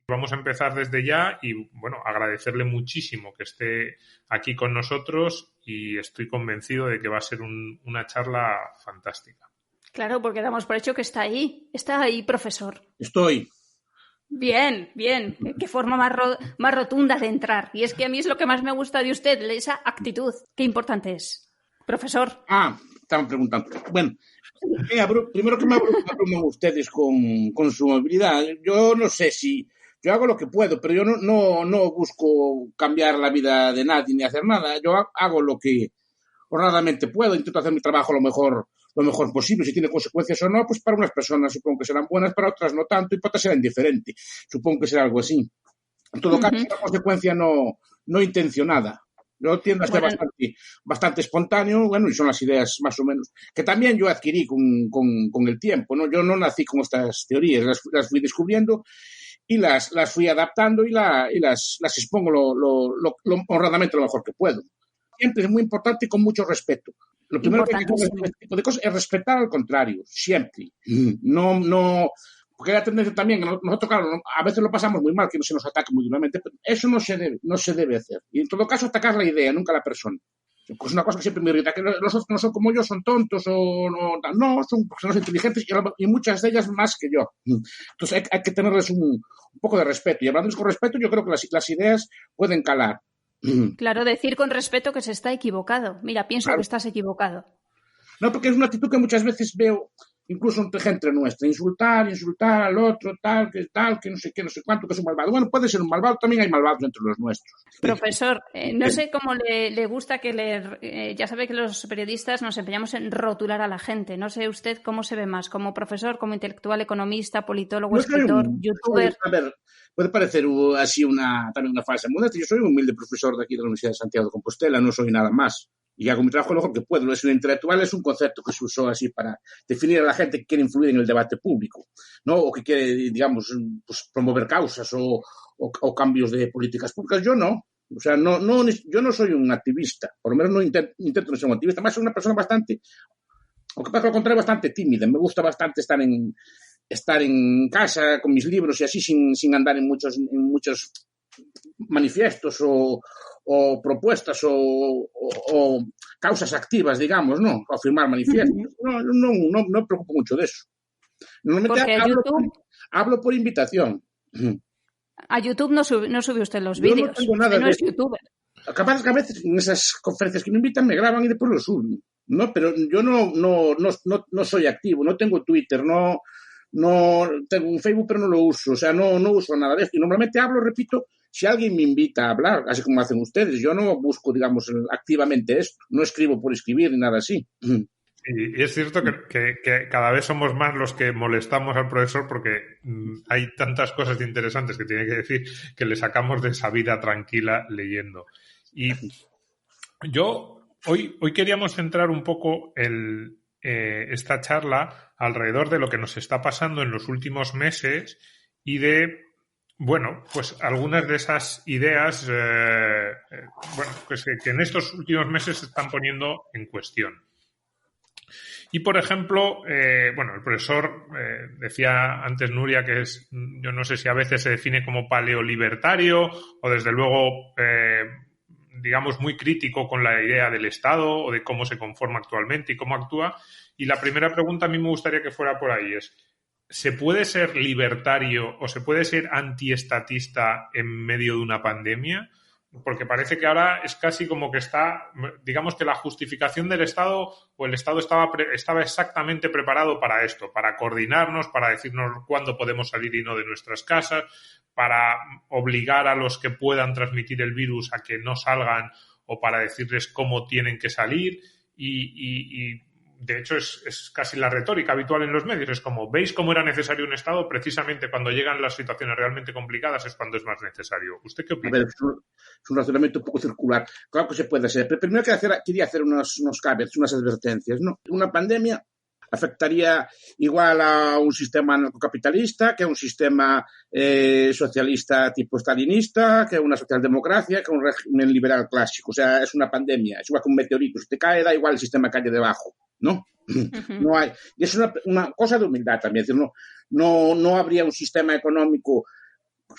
Vamos a empezar desde ya y, bueno, agradecerle muchísimo que esté aquí con nosotros y estoy convencido de que va a ser una charla fantástica. Claro, porque damos por hecho que está ahí, profesor. Estoy. Bien, qué forma más rotunda de entrar. Y es que a mí es lo que más me gusta de usted, esa actitud. Qué importante es, profesor. Estaban preguntando. Bueno, primero que me abruman ustedes con su movilidad. Yo no sé si... Yo hago lo que puedo, pero yo no busco cambiar la vida de nadie ni hacer nada. Yo hago lo que honradamente puedo, intento hacer mi trabajo lo mejor posible. Si tiene consecuencias o no, pues para unas personas supongo que serán buenas, para otras no tanto, y para otras será indiferente. Supongo que será algo así. En todo caso, es una consecuencia no intencionada. Yo tiendo a ser bastante espontáneo, bueno, y son las ideas más o menos, que también yo adquirí con el tiempo, ¿no? Yo no nací con estas teorías, las fui descubriendo y las fui adaptando y las expongo honradamente lo mejor que puedo. Siempre es muy importante y con mucho respeto. Lo primero que hay que hacer con este tipo de cosas es respetar al contrario, siempre. No, porque hay la tendencia también, que nosotros, claro, a veces lo pasamos muy mal, que no se nos ataque muy duramente, pero eso no se debe hacer. Y en todo caso, atacar la idea, nunca la persona. Es una cosa que siempre me irrita, que los otros no son como yo, son tontos o no, son personas inteligentes y muchas de ellas más que yo. Entonces hay que tenerles un poco de respeto. Y hablándoles con respeto, yo creo que las ideas pueden calar. Claro, decir con respeto que se está equivocado. Mira, pienso que estás equivocado. No, porque es una actitud que muchas veces veo, incluso entre gente nuestra, insultar al otro, que no sé qué, no sé cuánto, que es un malvado. Bueno, puede ser un malvado, también hay malvados entre los nuestros. Profesor, no sé cómo le gusta que ya sabe que los periodistas nos empeñamos en rotular a la gente. No sé usted cómo se ve más, como profesor, como intelectual, economista, politólogo, escritor, youtuber. A ver, puede parecer así también una falsa modestia. Yo soy un humilde profesor de aquí de la Universidad de Santiago de Compostela, no soy nada más. Y hago mi trabajo lo mejor que puedo. Es un intelectual, es un concepto que se usó así para definir a la gente que quiere influir en el debate público, ¿no? O que quiere, digamos, pues, promover causas o cambios de políticas públicas. Yo no. O sea, yo no soy un activista. Por lo menos no intento no ser un activista. Más soy una persona bastante, aunque pasa lo contrario, bastante tímida. Me gusta bastante estar en casa con mis libros y así sin andar en muchos manifiestos o propuestas o causas activas, digamos, ¿no? O firmar manifiestos. No me preocupo mucho de eso. Normalmente hablo por invitación. A YouTube no sube usted los vídeos. No tengo nada usted no es youtuber. Capaz que a veces en esas conferencias que me invitan me graban y después lo suben. No, pero yo no soy activo, no tengo Twitter, no tengo un Facebook, pero no lo uso. O sea, no uso nada de esto. Y normalmente hablo, repito, si alguien me invita a hablar, así como hacen ustedes. Yo no busco, digamos, activamente esto. No escribo por escribir ni nada así. Y es cierto que cada vez somos más los que molestamos al profesor porque hay tantas cosas interesantes que tiene que decir que le sacamos de esa vida tranquila leyendo. Y yo hoy queríamos centrar un poco esta charla alrededor de lo que nos está pasando en los últimos meses y de, bueno, pues algunas de esas ideas pues que en estos últimos meses se están poniendo en cuestión. Y, por ejemplo, el profesor decía antes, Nuria, que yo no sé si a veces se define como paleolibertario o, desde luego, digamos, muy crítico con la idea del Estado o de cómo se conforma actualmente y cómo actúa. Y la primera pregunta a mí me gustaría que fuera por ahí ¿se puede ser libertario o se puede ser antiestatista en medio de una pandemia? Porque parece que ahora es casi como que digamos que la justificación del Estado o el Estado estaba exactamente preparado para esto, para coordinarnos, para decirnos cuándo podemos salir y no de nuestras casas, para obligar a los que puedan transmitir el virus a que no salgan o para decirles cómo tienen que salir y de hecho es casi la retórica habitual en los medios. Es como, ¿veis cómo era necesario un Estado? Precisamente cuando llegan las situaciones realmente complicadas es cuando es más necesario. ¿Usted qué opina? A ver, es un razonamiento un poco circular. Claro que se puede hacer, pero primero quería hacer unos caveats, unas advertencias, ¿no? Una pandemia afectaría igual a un sistema anarcocapitalista que a un sistema socialista tipo stalinista, que a una socialdemocracia, que a un régimen liberal clásico. O sea, es una pandemia, es igual que un meteorito. Si te cae, da igual el sistema cae debajo, ¿no? Uh-huh. No hay. Y es una cosa de humildad también. Es decir, no habría un sistema económico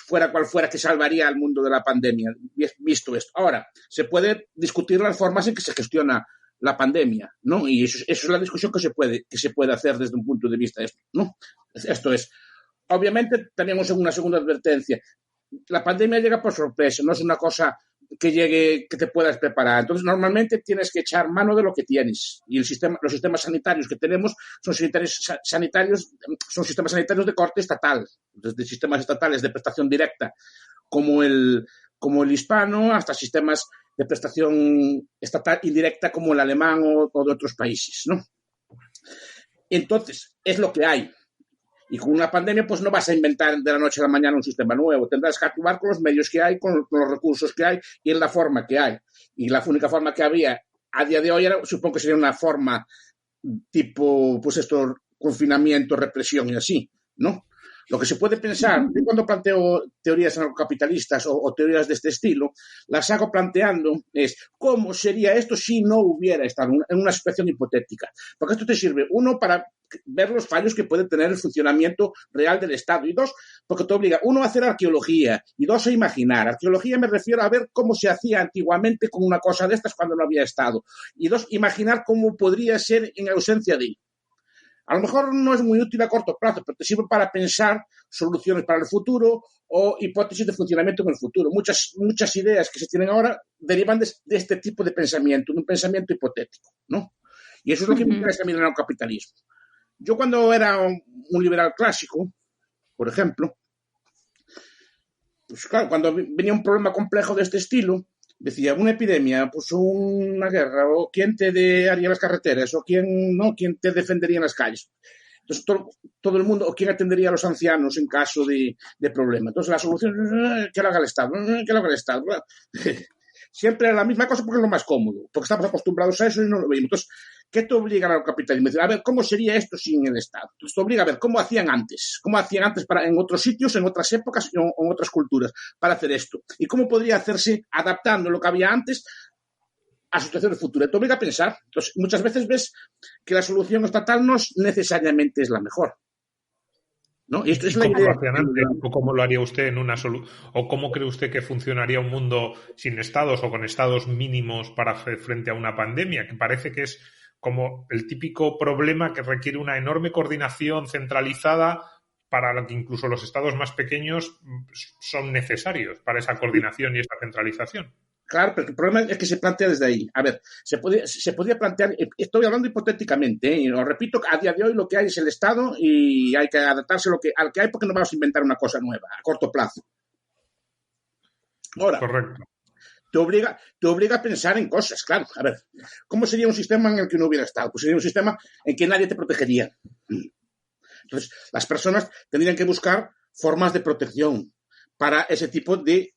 fuera cual fuera que salvaría al mundo de la pandemia, visto esto. Ahora, se puede discutir las formas en que se gestiona la pandemia, ¿no? Y eso es la discusión que se puede hacer desde un punto de vista esto, ¿no? Esto es, obviamente, tenemos una segunda advertencia. La pandemia llega por sorpresa, no es una cosa que llegue, que te puedas preparar. Entonces, normalmente tienes que echar mano de lo que tienes. Y los sistemas sanitarios que tenemos son sistemas sanitarios de corte estatal, desde sistemas estatales de prestación directa, como el hispano, hasta sistemas de prestación estatal indirecta como el alemán o de otros países, ¿no? Entonces, es lo que hay. Y con una pandemia, pues no vas a inventar de la noche a la mañana un sistema nuevo. Tendrás que actuar con los medios que hay, con los recursos que hay y en la forma que hay. Y la única forma que había a día de hoy supongo que sería una forma tipo, pues esto, confinamiento, represión y así, ¿no? Lo que se puede pensar, yo cuando planteo teorías anarcocapitalistas o teorías de este estilo, las hago planteando es cómo sería esto si no hubiera estado en una situación hipotética. Porque esto te sirve, uno, para ver los fallos que puede tener el funcionamiento real del Estado, y dos, porque te obliga, uno, a hacer arqueología, y dos, a imaginar. Arqueología me refiero a ver cómo se hacía antiguamente con una cosa de estas cuando no había Estado, y dos, imaginar cómo podría ser en ausencia de. A lo mejor no es muy útil a corto plazo, pero te sirve para pensar soluciones para el futuro o hipótesis de funcionamiento en el futuro. Muchas ideas que se tienen ahora derivan de este tipo de pensamiento, de un pensamiento hipotético, ¿no? Y eso es lo que me interesa a mí en el capitalismo. Yo cuando era un liberal clásico, por ejemplo, pues claro, cuando venía un problema complejo de este estilo, decía, una epidemia, pues una guerra, o quién te haría las carreteras, o quién te defendería en las calles. Entonces, todo el mundo, o quién atendería a los ancianos en caso de problema. Entonces, la solución, que lo haga el Estado, que lo haga el Estado. Siempre era la misma cosa porque es lo más cómodo, porque estamos acostumbrados a eso y no lo veis. Entonces, ¿qué te obliga al capitalismo? A ver, ¿cómo sería esto sin el Estado? Entonces, te obliga a ver cómo hacían antes en otros sitios, en otras épocas o en otras culturas para hacer esto. Y cómo podría hacerse adaptando lo que había antes a situaciones futuras. Te obliga a pensar. Entonces, muchas veces ves que la solución estatal no necesariamente es la mejor, ¿no? Y esto es la idea. ¿O cómo lo haría usted o cómo cree usted que funcionaría un mundo sin estados o con estados mínimos para hacer frente a una pandemia? Que parece que es como el típico problema que requiere una enorme coordinación centralizada para lo que incluso los estados más pequeños son necesarios para esa coordinación y esa centralización. Claro, pero el problema es que se plantea desde ahí. A ver, se podría plantear, estoy hablando hipotéticamente, y lo repito, a día de hoy lo que hay es el Estado y hay que adaptarse al que hay porque no vamos a inventar una cosa nueva a corto plazo. Ahora, correcto. Te obliga a pensar en cosas, claro. A ver, ¿cómo sería un sistema en el que no hubiera Estado? Pues sería un sistema en que nadie te protegería. Entonces, las personas tendrían que buscar formas de protección para ese tipo de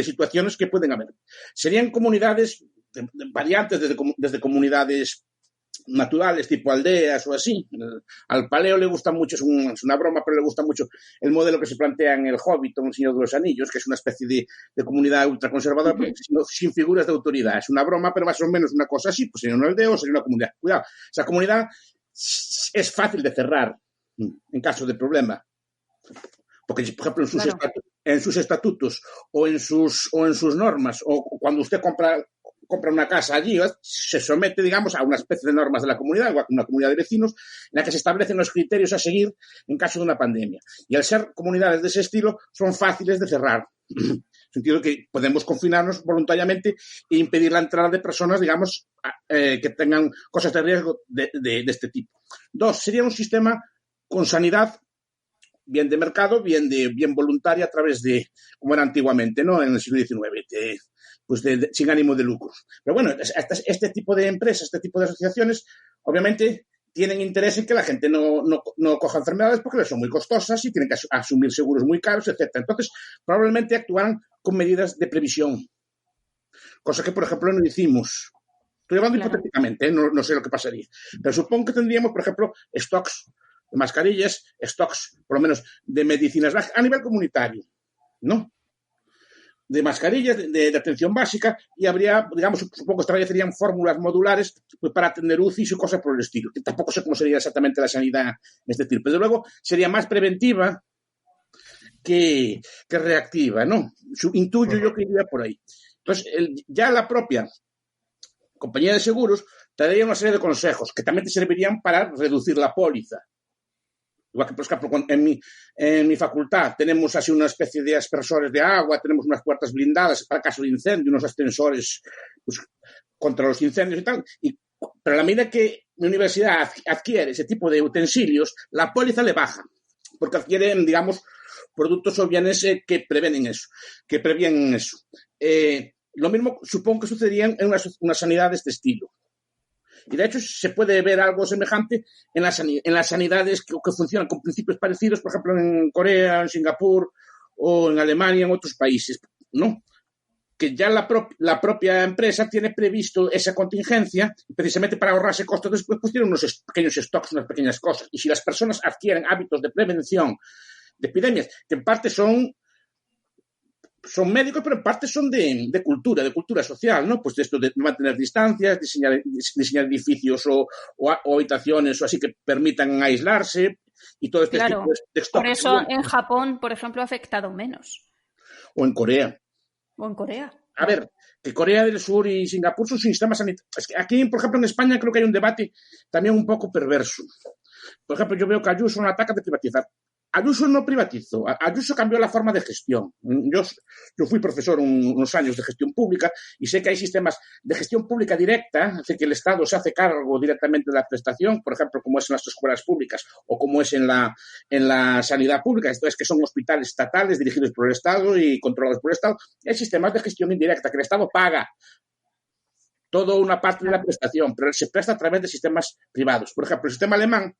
situaciones que pueden haber. Serían comunidades variantes desde comunidades naturales, tipo aldeas o así. Al paleo le gusta mucho, es una broma, pero le gusta mucho el modelo que se plantea en El Hobbit o en El Señor de los Anillos, que es una especie de comunidad ultraconservadora, sin figuras de autoridad. Es una broma, pero más o menos una cosa así, pues sería una aldea o sería una comunidad. Cuidado, esa comunidad es fácil de cerrar en caso de problema. Porque, por ejemplo, en sus estatutos o en sus normas, o cuando usted compra una casa allí, se somete, digamos, a una especie de normas de la comunidad, o a una comunidad de vecinos, en la que se establecen los criterios a seguir en caso de una pandemia. Y al ser comunidades de ese estilo, son fáciles de cerrar. En el sentido que podemos confinarnos voluntariamente e impedir la entrada de personas, digamos, que tengan cosas de riesgo de este tipo. Dos, sería un sistema con sanidad bien de mercado, bien voluntaria a través de, como era antiguamente, ¿no? En el siglo XIX, sin ánimo de lucro. Pero bueno, este tipo de empresas, este tipo de asociaciones, obviamente tienen interés en que la gente no coja enfermedades porque les son muy costosas y tienen que asumir seguros muy caros, etc. Entonces, probablemente actuarán con medidas de previsión. Cosa que, por ejemplo, no hicimos. Estoy hablando hipotéticamente, no sé lo que pasaría. Pero supongo que tendríamos, por ejemplo, stocks de mascarillas, stocks, por lo menos, de medicinas a nivel comunitario, ¿no? De mascarillas, de atención básica, y habría, digamos, supongo que establecerían fórmulas modulares pues, para atender UCIs y cosas por el estilo, que tampoco sé cómo sería exactamente la sanidad en este tipo. Desde luego, sería más preventiva que reactiva, ¿no? Intuyo yo que iría por ahí. Entonces, ya la propia compañía de seguros te daría una serie de consejos que también te servirían para reducir la póliza. Igual que, por ejemplo, en mi facultad tenemos así una especie de aspersores de agua, tenemos unas puertas blindadas para caso de incendio, unos ascensores pues, contra los incendios y tal. Pero a la medida que la universidad adquiere ese tipo de utensilios, la póliza le baja, porque adquieren, digamos, productos o bienes que previenen eso. Lo mismo supongo que sucedería en unas sanidades de estilo. Y de hecho se puede ver algo semejante en las sanidades que funcionan con principios parecidos, por ejemplo, en Corea, en Singapur o en Alemania, en otros países, ¿no? Que ya la propia empresa tiene previsto esa contingencia precisamente para ahorrarse costos después, pues tiene unos pequeños stocks, unas pequeñas cosas. Y si las personas adquieren hábitos de prevención de epidemias, que en parte son médicos, pero en parte son de cultura social, ¿no? Pues de esto de mantener distancias, diseñar edificios o habitaciones o así que permitan aislarse y todo este tipo de stock. Por eso en Japón, por ejemplo, ha afectado menos. O en Corea. A ver, que Corea del Sur y Singapur son sistemas sanitarios. Es que aquí, por ejemplo, en España creo que hay un debate también un poco perverso. Por ejemplo, yo veo que Ayuso no ataca de privatizar. Ayuso no privatizó, Ayuso cambió la forma de gestión. Yo fui profesor unos años de gestión pública y sé que hay sistemas de gestión pública directa, hace que el Estado se hace cargo directamente de la prestación, por ejemplo, como es en las escuelas públicas o como es en la sanidad pública, esto es que son hospitales estatales dirigidos por el Estado y controlados por el Estado. Hay sistemas de gestión indirecta que el Estado paga toda una parte de la prestación, pero se presta a través de sistemas privados. Por ejemplo, el sistema alemán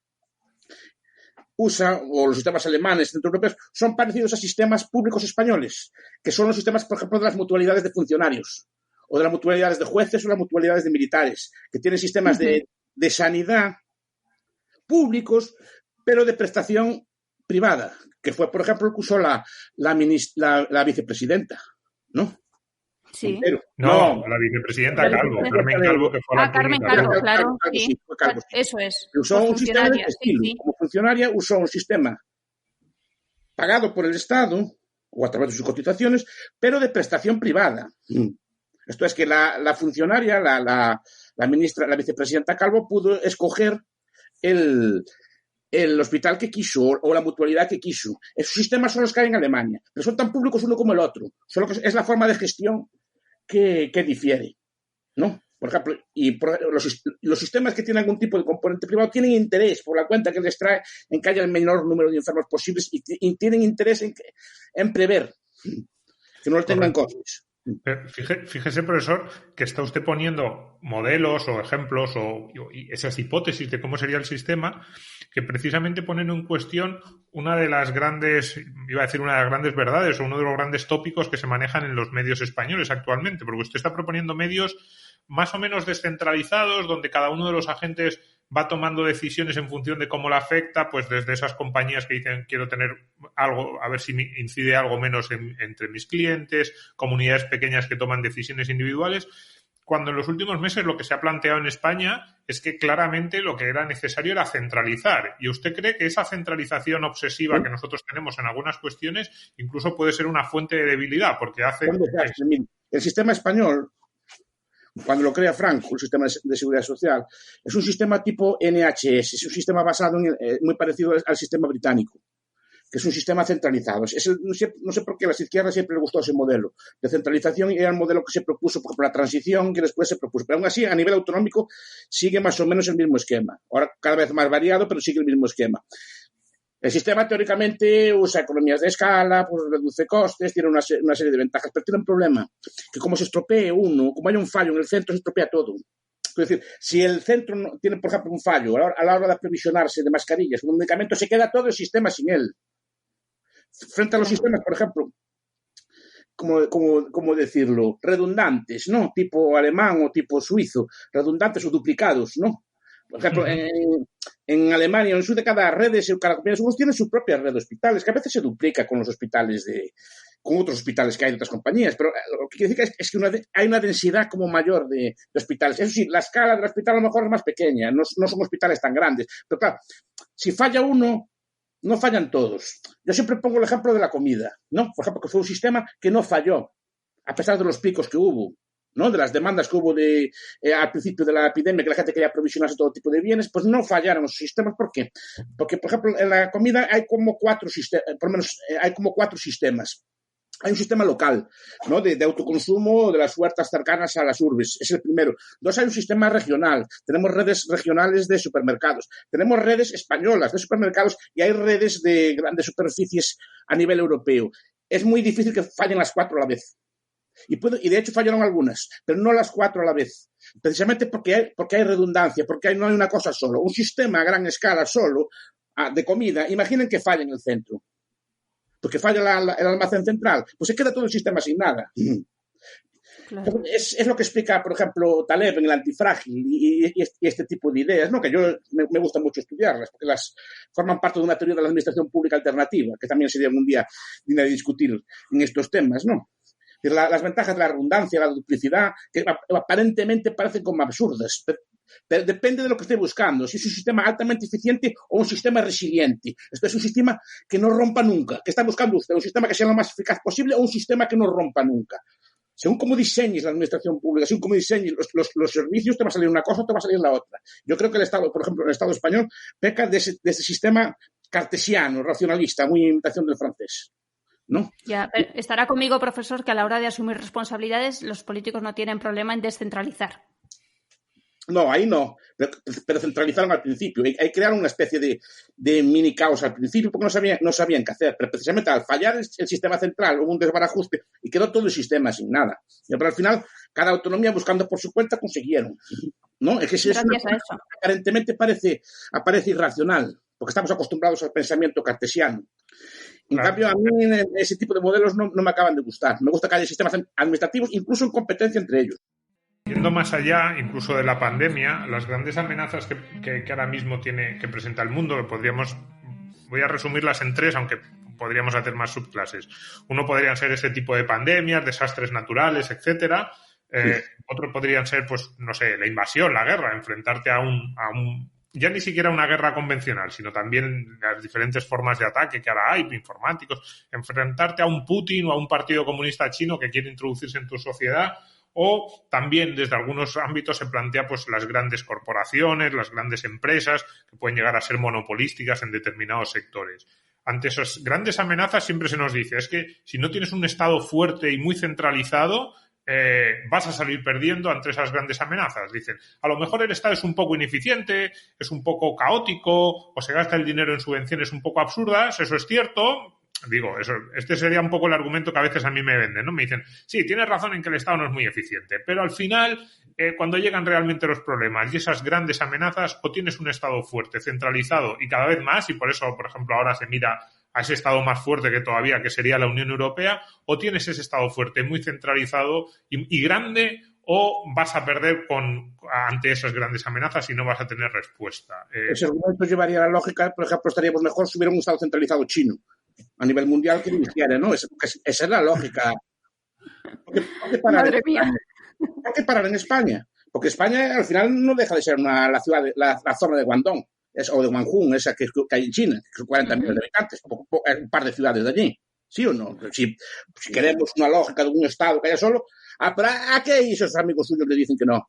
o los sistemas alemanes, centroeuropeos, son parecidos a sistemas públicos españoles, que son los sistemas, por ejemplo, de las mutualidades de funcionarios, o de las mutualidades de jueces o las mutualidades de militares, que tienen sistemas de sanidad públicos, pero de prestación privada, que fue, por ejemplo, el que usó la vicepresidenta, ¿no? Sí. No, la vicepresidenta Calvo, Carmen Calvo, que fue la Carmen Calvo, claro, sí. sí. Fue Calvo, sí. Eso es. Usó un sistema de estilo. Sí. Como funcionaria usó un sistema pagado por el Estado o a través de sus cotizaciones, pero de prestación privada. Esto es que la funcionaria, la ministra, la vicepresidenta Calvo pudo escoger el hospital que quiso o la mutualidad que quiso. Esos sistemas son los que hay en Alemania, pero son tan públicos uno como el otro. Solo que es la forma de gestión que difiere, ¿no? Por ejemplo, los sistemas que tienen algún tipo de componente privado tienen interés por la cuenta que les trae en que haya el menor número de enfermos posibles y tienen interés en prever que no tengan costes. Fíjese, profesor, que está usted poniendo modelos o ejemplos y esas hipótesis de cómo sería el sistema que precisamente ponen en cuestión una de las grandes verdades o uno de los grandes tópicos que se manejan en los medios españoles actualmente, porque usted está proponiendo medios más o menos descentralizados, donde cada uno de los agentes va tomando decisiones en función de cómo la afecta, pues desde esas compañías que dicen quiero tener algo, a ver si incide algo menos entre mis clientes, comunidades pequeñas que toman decisiones individuales, cuando en los últimos meses lo que se ha planteado en España es que claramente lo que era necesario era centralizar. ¿Y usted cree que esa centralización obsesiva que nosotros tenemos en algunas cuestiones incluso puede ser una fuente de debilidad? Porque hace... El sistema español, cuando lo crea Franco, el sistema de seguridad social, es un sistema tipo NHS, es un sistema basado muy parecido al sistema británico, que es un sistema centralizado. No sé por qué a las izquierdas siempre les gustó ese modelo de centralización y era el modelo que se propuso por la transición que después se propuso. Pero aún así, a nivel autonómico, sigue más o menos el mismo esquema. Ahora cada vez más variado, pero sigue el mismo esquema. El sistema teóricamente usa economías de escala, pues reduce costes, tiene una serie de ventajas, pero tiene un problema, que como se estropee uno, como hay un fallo en el centro, se estropea todo. Es decir, si el centro tiene, por ejemplo, un fallo a la hora de aprovisionarse de mascarillas o de un medicamento, se queda todo el sistema sin él. Frente a los sistemas, por ejemplo, ¿cómo decirlo? Redundantes, ¿no? Tipo alemán o tipo suizo, redundantes o duplicados, ¿no? Por ejemplo, en Alemania, en cada compañía de seguros tiene su propia red de hospitales, que a veces se duplica con los hospitales con otros hospitales que hay de otras compañías, pero lo que quiere decir es que hay una densidad como mayor de hospitales. Eso sí, la escala del hospital a lo mejor es más pequeña, no son hospitales tan grandes, pero claro, si falla uno, no fallan todos. Yo siempre pongo el ejemplo de la comida, ¿no? Por ejemplo, que fue un sistema que no falló, a pesar de los picos que hubo, ¿no? De las demandas que hubo al principio de la epidemia, que la gente quería aprovisionarse todo tipo de bienes, pues no fallaron los sistemas. ¿Por qué? Porque, por ejemplo, en la comida hay como 4 sistemas, por lo menos hay como 4 sistemas. Hay un sistema local, ¿no? De autoconsumo de las huertas cercanas a las urbes. Es el primero. 2, hay un sistema regional. Tenemos redes regionales de supermercados. Tenemos redes españolas de supermercados y hay redes de grandes superficies a nivel europeo. Es muy difícil que fallen las 4 a la vez. Y de hecho fallaron algunas, pero no las 4 a la vez. Precisamente porque hay redundancia, porque no hay una cosa solo. Un sistema a gran escala solo de comida, imaginen que falla en el centro. Porque falla el almacén central, pues se queda todo el sistema sin nada. Claro. Es lo que explica, por ejemplo, Taleb en el Antifrágil y este tipo de ideas, ¿no? Que yo me gusta mucho estudiarlas, porque las forman parte de una teoría de la administración pública alternativa, que también sería un día digna de discutir en estos temas, ¿no? Las ventajas de la redundancia, la duplicidad, que aparentemente parecen como absurdas, pero depende de lo que esté buscando, si es un sistema altamente eficiente o un sistema resiliente. Esto es un sistema que no rompa nunca. ¿Qué está buscando usted? ¿Un sistema que sea lo más eficaz posible o un sistema que no rompa nunca? Según cómo diseñes la administración pública, según cómo diseñes los servicios, te va a salir una cosa o te va a salir la otra. Yo creo que el Estado, por ejemplo, el Estado español, peca de ese sistema cartesiano, racionalista, muy imitación del francés, ¿no? Ya, pero estará conmigo, profesor, que a la hora de asumir responsabilidades los políticos no tienen problema en descentralizar. No, ahí no, pero centralizaron al principio. Ahí crearon una especie de mini caos al principio porque no sabían qué hacer. Pero precisamente al fallar el sistema central hubo un desbarajuste y quedó todo el sistema sin nada. Pero al final, cada autonomía buscando por su cuenta consiguieron, ¿no? Es que si aparentemente aparece irracional, porque estamos acostumbrados al pensamiento cartesiano. En cambio, a mí ese tipo de modelos no me acaban de gustar. Me gusta que haya sistemas administrativos, incluso en competencia entre ellos. Yendo más allá, incluso de la pandemia, las grandes amenazas que ahora mismo que presenta el mundo, voy a resumirlas en 3, aunque podríamos hacer más subclases. Uno podrían ser este tipo de pandemias, desastres naturales, etcétera. Otro podrían ser, pues, no sé, la invasión, la guerra, enfrentarte a un ya ni siquiera una guerra convencional, sino también las diferentes formas de ataque que ahora hay, informáticos, enfrentarte a un Putin o a un partido comunista chino que quiere introducirse en tu sociedad. O también desde algunos ámbitos se plantea pues las grandes corporaciones, las grandes empresas que pueden llegar a ser monopolísticas en determinados sectores. Ante esas grandes amenazas siempre se nos dice es que si no tienes un Estado fuerte y muy centralizado vas a salir perdiendo ante esas grandes amenazas. Dicen, a lo mejor el Estado es un poco ineficiente, es un poco caótico o se gasta el dinero en subvenciones un poco absurdas, eso es cierto. Digo, este sería un poco el argumento que a veces a mí me venden, ¿no? Me dicen, sí, tienes razón en que el Estado no es muy eficiente, pero al final, cuando llegan realmente los problemas y esas grandes amenazas, o tienes un Estado fuerte, centralizado y cada vez más, y por eso, por ejemplo, ahora se mira a ese Estado más fuerte que todavía, que sería la Unión Europea, o tienes ese Estado fuerte, muy centralizado y grande, o vas a perder ante esas grandes amenazas y no vas a tener respuesta. Ese argumento llevaría la lógica, por ejemplo, estaríamos mejor si hubiera un Estado centralizado chino a nivel mundial que iniciara, ¿no? Esa es la lógica. ¿Por qué parar en España? Porque España al final no deja de ser la zona de Guangdong o de Guangdong, esa que hay en China, que son 40 millones de habitantes, un par de ciudades de allí. ¿Sí o no? Si queremos una lógica de un Estado que haya solo, pero ¿a qué esos amigos suyos le dicen que no?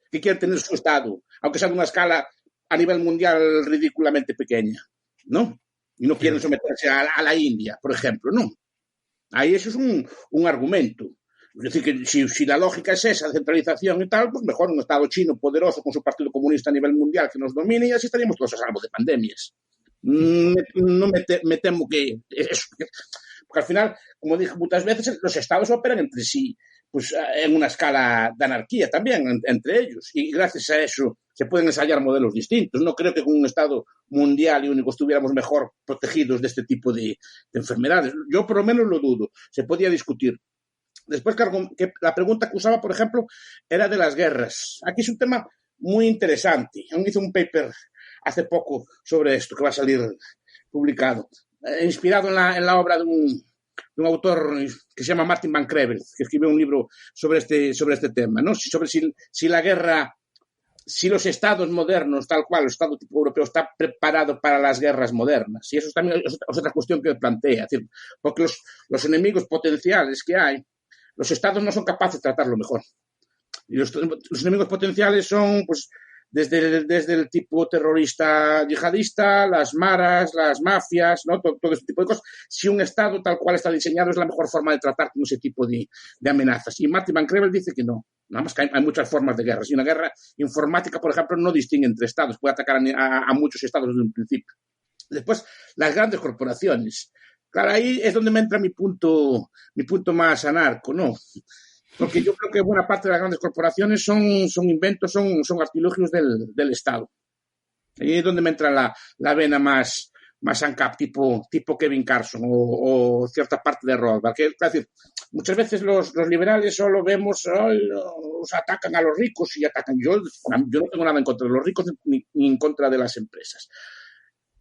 Que quieren tener su Estado, aunque sea de una escala a nivel mundial ridículamente pequeña, ¿no? Y no quieren someterse a la India, por ejemplo, ¿no? Ahí eso es un argumento. Es decir, que si la lógica es esa, centralización y tal, pues mejor un Estado chino poderoso con su partido comunista a nivel mundial que nos domine y así estaríamos todos a salvo de pandemias. Me temo que eso, porque al final, como dije muchas veces, los estados operan entre sí, pues en una escala de anarquía también entre ellos, y gracias a eso se pueden ensayar modelos distintos. No creo que con un estado mundial y único estuviéramos mejor protegidos de este tipo de enfermedades. Yo por lo menos lo dudo, se podía discutir. Después que la pregunta que usaba, por ejemplo, era de las guerras. Aquí es un tema muy interesante. Aún hice un paper hace poco sobre esto que va a salir publicado, inspirado en la obra de un autor que se llama Martin Van Creveld, que escribió un libro sobre este tema, ¿no? Sobre si la guerra si los estados modernos, tal cual, el estado tipo europeo está preparado para las guerras modernas. Y eso también es otra cuestión que plantea. Es decir, porque los enemigos potenciales que hay, los estados no son capaces de tratarlo mejor. Y los enemigos potenciales son, pues, desde el tipo terrorista yihadista, las maras, las mafias, ¿no? Todo ese tipo de cosas. Si un estado tal cual está diseñado es la mejor forma de tratar con ese tipo de amenazas. Y Martin Van Crevel dice que no. Nada más que hay muchas formas de guerras. Y una guerra informática, por ejemplo, no distingue entre estados. Puede atacar a muchos estados desde un principio. Después, las grandes corporaciones. Claro, ahí es donde me entra mi punto más anarco, ¿no? Porque yo creo que buena parte de las grandes corporaciones son inventos, son artilugios del Estado. Ahí es donde me entra la vena más ANCAP, tipo Kevin Carson o cierta parte de Rothbard. Es decir, muchas veces los liberales solo vemos, los atacan a los ricos y atacan. Yo no tengo nada en contra de los ricos ni en contra de las empresas.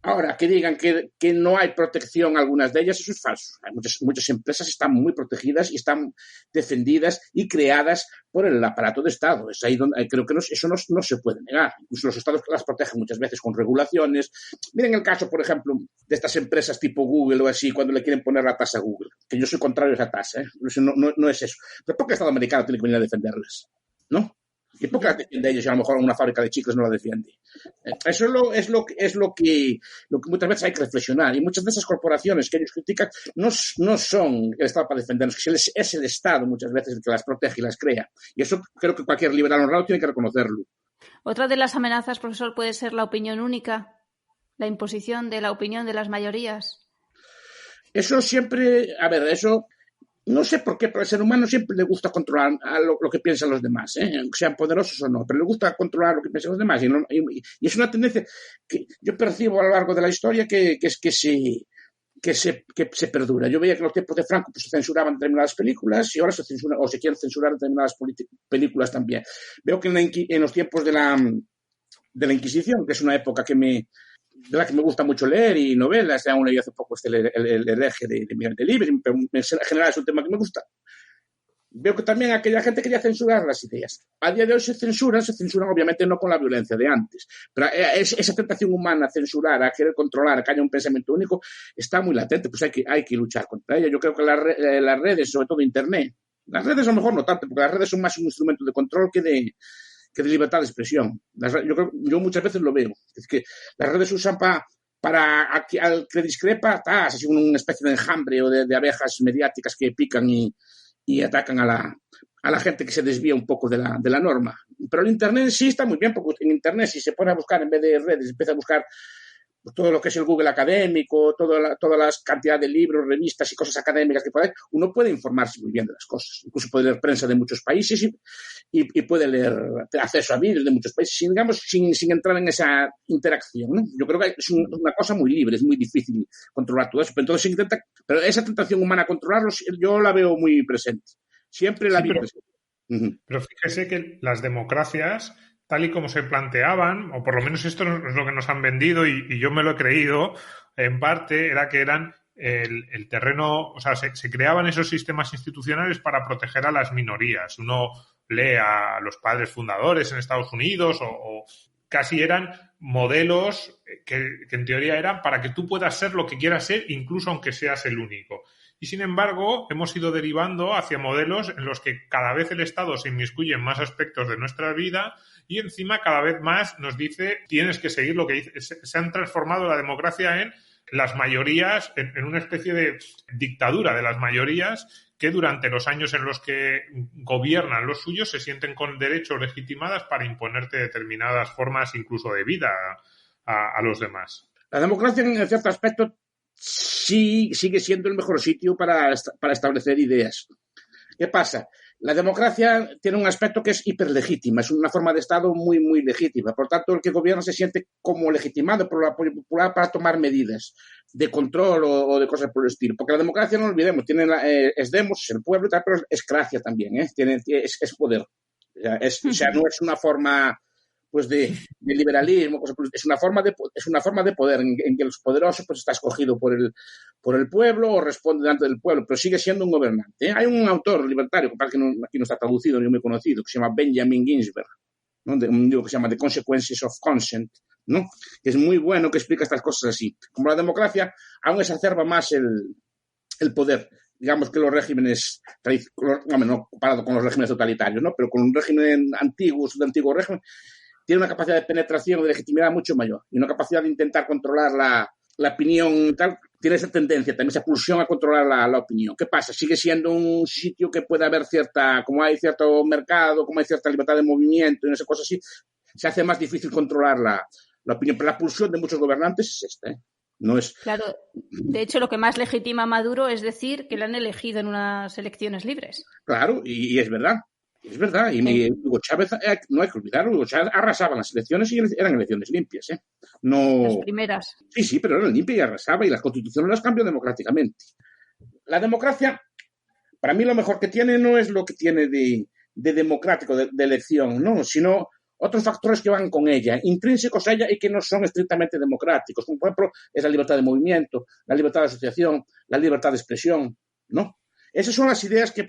Ahora, que digan que no hay protección algunas de ellas, eso es falso. Hay muchas empresas están muy protegidas y están defendidas y creadas por el aparato de Estado. Es ahí donde creo que eso no se puede negar. Incluso los Estados las protegen muchas veces con regulaciones. Miren el caso, por ejemplo, de estas empresas tipo Google o así, cuando le quieren poner la tasa a Google. Que yo soy contrario a esa tasa, ¿eh? No es eso. Pero ¿por qué el Estado americano tiene que venir a defenderlas? ¿No? ¿Y por qué la defiende ellos y a lo mejor una fábrica de chicles no la defiende? Eso es lo que muchas veces hay que reflexionar. Y muchas de esas corporaciones que ellos critican no son el Estado para defendernos, que es el Estado muchas veces el que las protege y las crea. Y eso creo que cualquier liberal honrado tiene que reconocerlo. Otra de las amenazas, profesor, puede ser la opinión única, la imposición de la opinión de las mayorías. Eso siempre, eso... No sé por qué, pero al ser humano siempre le gusta controlar a lo que piensan los demás, sean poderosos o no, pero le gusta controlar lo que piensan los demás. Y es una tendencia que yo percibo a lo largo de la historia que se perdura. Yo veía que en los tiempos de Franco pues, se censuraban determinadas películas y ahora se censuran o se quieren censurar determinadas películas también. Veo que en los tiempos de la Inquisición, que es una época de la que me gusta mucho leer y novelas, aún leí hace poco el hereje de Miguel Delibes, pero en general es un tema que me gusta. Veo que también aquella gente quería censurar las ideas. A día de hoy se censuran obviamente no con la violencia de antes, pero esa tentación humana a censurar, a querer controlar, a que haya un pensamiento único, está muy latente, pues hay que luchar contra ella. Yo creo que las redes, sobre todo Internet, las redes a lo mejor no tanto, porque las redes son más un instrumento de control que de libertad de expresión. Yo muchas veces lo veo. Es que las redes se usan para al que discrepa, así una especie de enjambre o de abejas mediáticas que pican y atacan a la gente que se desvía un poco de la norma. Pero el Internet sí está muy bien, porque en Internet si se pone a buscar en vez de redes, empieza a buscar todo lo que es el Google académico, toda la cantidad de libros, revistas y cosas académicas que puede haber, uno puede informarse muy bien de las cosas. Incluso puede leer prensa de muchos países y puede leer acceso a vídeos de muchos países, sin entrar en esa interacción, ¿no? Yo creo que es una cosa muy libre, es muy difícil controlar todo eso. Pero entonces pero esa tentación humana a controlarlo yo la veo muy presente. Siempre la vi presente. Pero fíjese que las democracias, tal y como se planteaban, o por lo menos esto es lo que nos han vendido y yo me lo he creído, en parte era que eran el terreno, o sea, se creaban esos sistemas institucionales para proteger a las minorías. Uno lee a los padres fundadores en Estados Unidos o casi eran modelos que en teoría eran para que tú puedas ser lo que quieras ser, incluso aunque seas el único. Y sin embargo, hemos ido derivando hacia modelos en los que cada vez el Estado se inmiscuye en más aspectos de nuestra vida y encima cada vez más nos dice tienes que seguir lo que dice. Se han transformado la democracia en las mayorías, en una especie de dictadura de las mayorías que durante los años en los que gobiernan los suyos se sienten con derechos legitimadas para imponerte determinadas formas incluso de vida a los demás. La democracia en cierto aspecto sí sigue siendo el mejor sitio para establecer ideas. ¿Qué pasa? La democracia tiene un aspecto que es hiperlegítima, es una forma de Estado muy, muy legítima. Por tanto, el que gobierna se siente como legitimado por el apoyo popular para tomar medidas de control o de cosas por el estilo. Porque la democracia, no olvidemos, es demos, es el pueblo, pero es cracia también, es poder. O sea, no es una forma pues de liberalismo, es una forma de poder en que los poderosos pues está escogido por el pueblo o responde delante del pueblo, pero sigue siendo un gobernante. Hay un autor libertario, que aquí no está traducido ni muy conocido, que se llama Benjamin Ginsberg, ¿no? De un libro que se llama The Consequences of Consent, ¿no? Que es muy bueno, que explica estas cosas así. Como la democracia aún exacerba más el poder. Digamos que los regímenes, no comparado con los regímenes totalitarios, ¿no? Pero con un régimen antiguo, de antiguo régimen, tiene una capacidad de penetración, de legitimidad mucho mayor y una capacidad de intentar controlar la opinión, tal, tiene esa tendencia, también esa pulsión a controlar la opinión. ¿Qué pasa? Sigue siendo un sitio que puede haber como hay cierto mercado, como hay cierta libertad de movimiento y no sé, cosas así, se hace más difícil controlar la opinión. Pero la pulsión de muchos gobernantes es esta, ¿eh? No es... Claro, de hecho, lo que más legitima a Maduro es decir que le han elegido en unas elecciones libres. Claro, y es verdad. Es verdad. Y Hugo Chávez, no hay que olvidarlo, Hugo Chávez arrasaba las elecciones y eran elecciones limpias, ¿eh? No... Las primeras. Sí, pero eran limpias y arrasaba y las constituciones las cambió democráticamente. La democracia, para mí lo mejor que tiene no es lo que tiene de democrático, de elección, ¿no? Sino otros factores que van con ella, intrínsecos a ella y que no son estrictamente democráticos, como por ejemplo es la libertad de movimiento, la libertad de asociación, la libertad de expresión, ¿no? Esas son las ideas que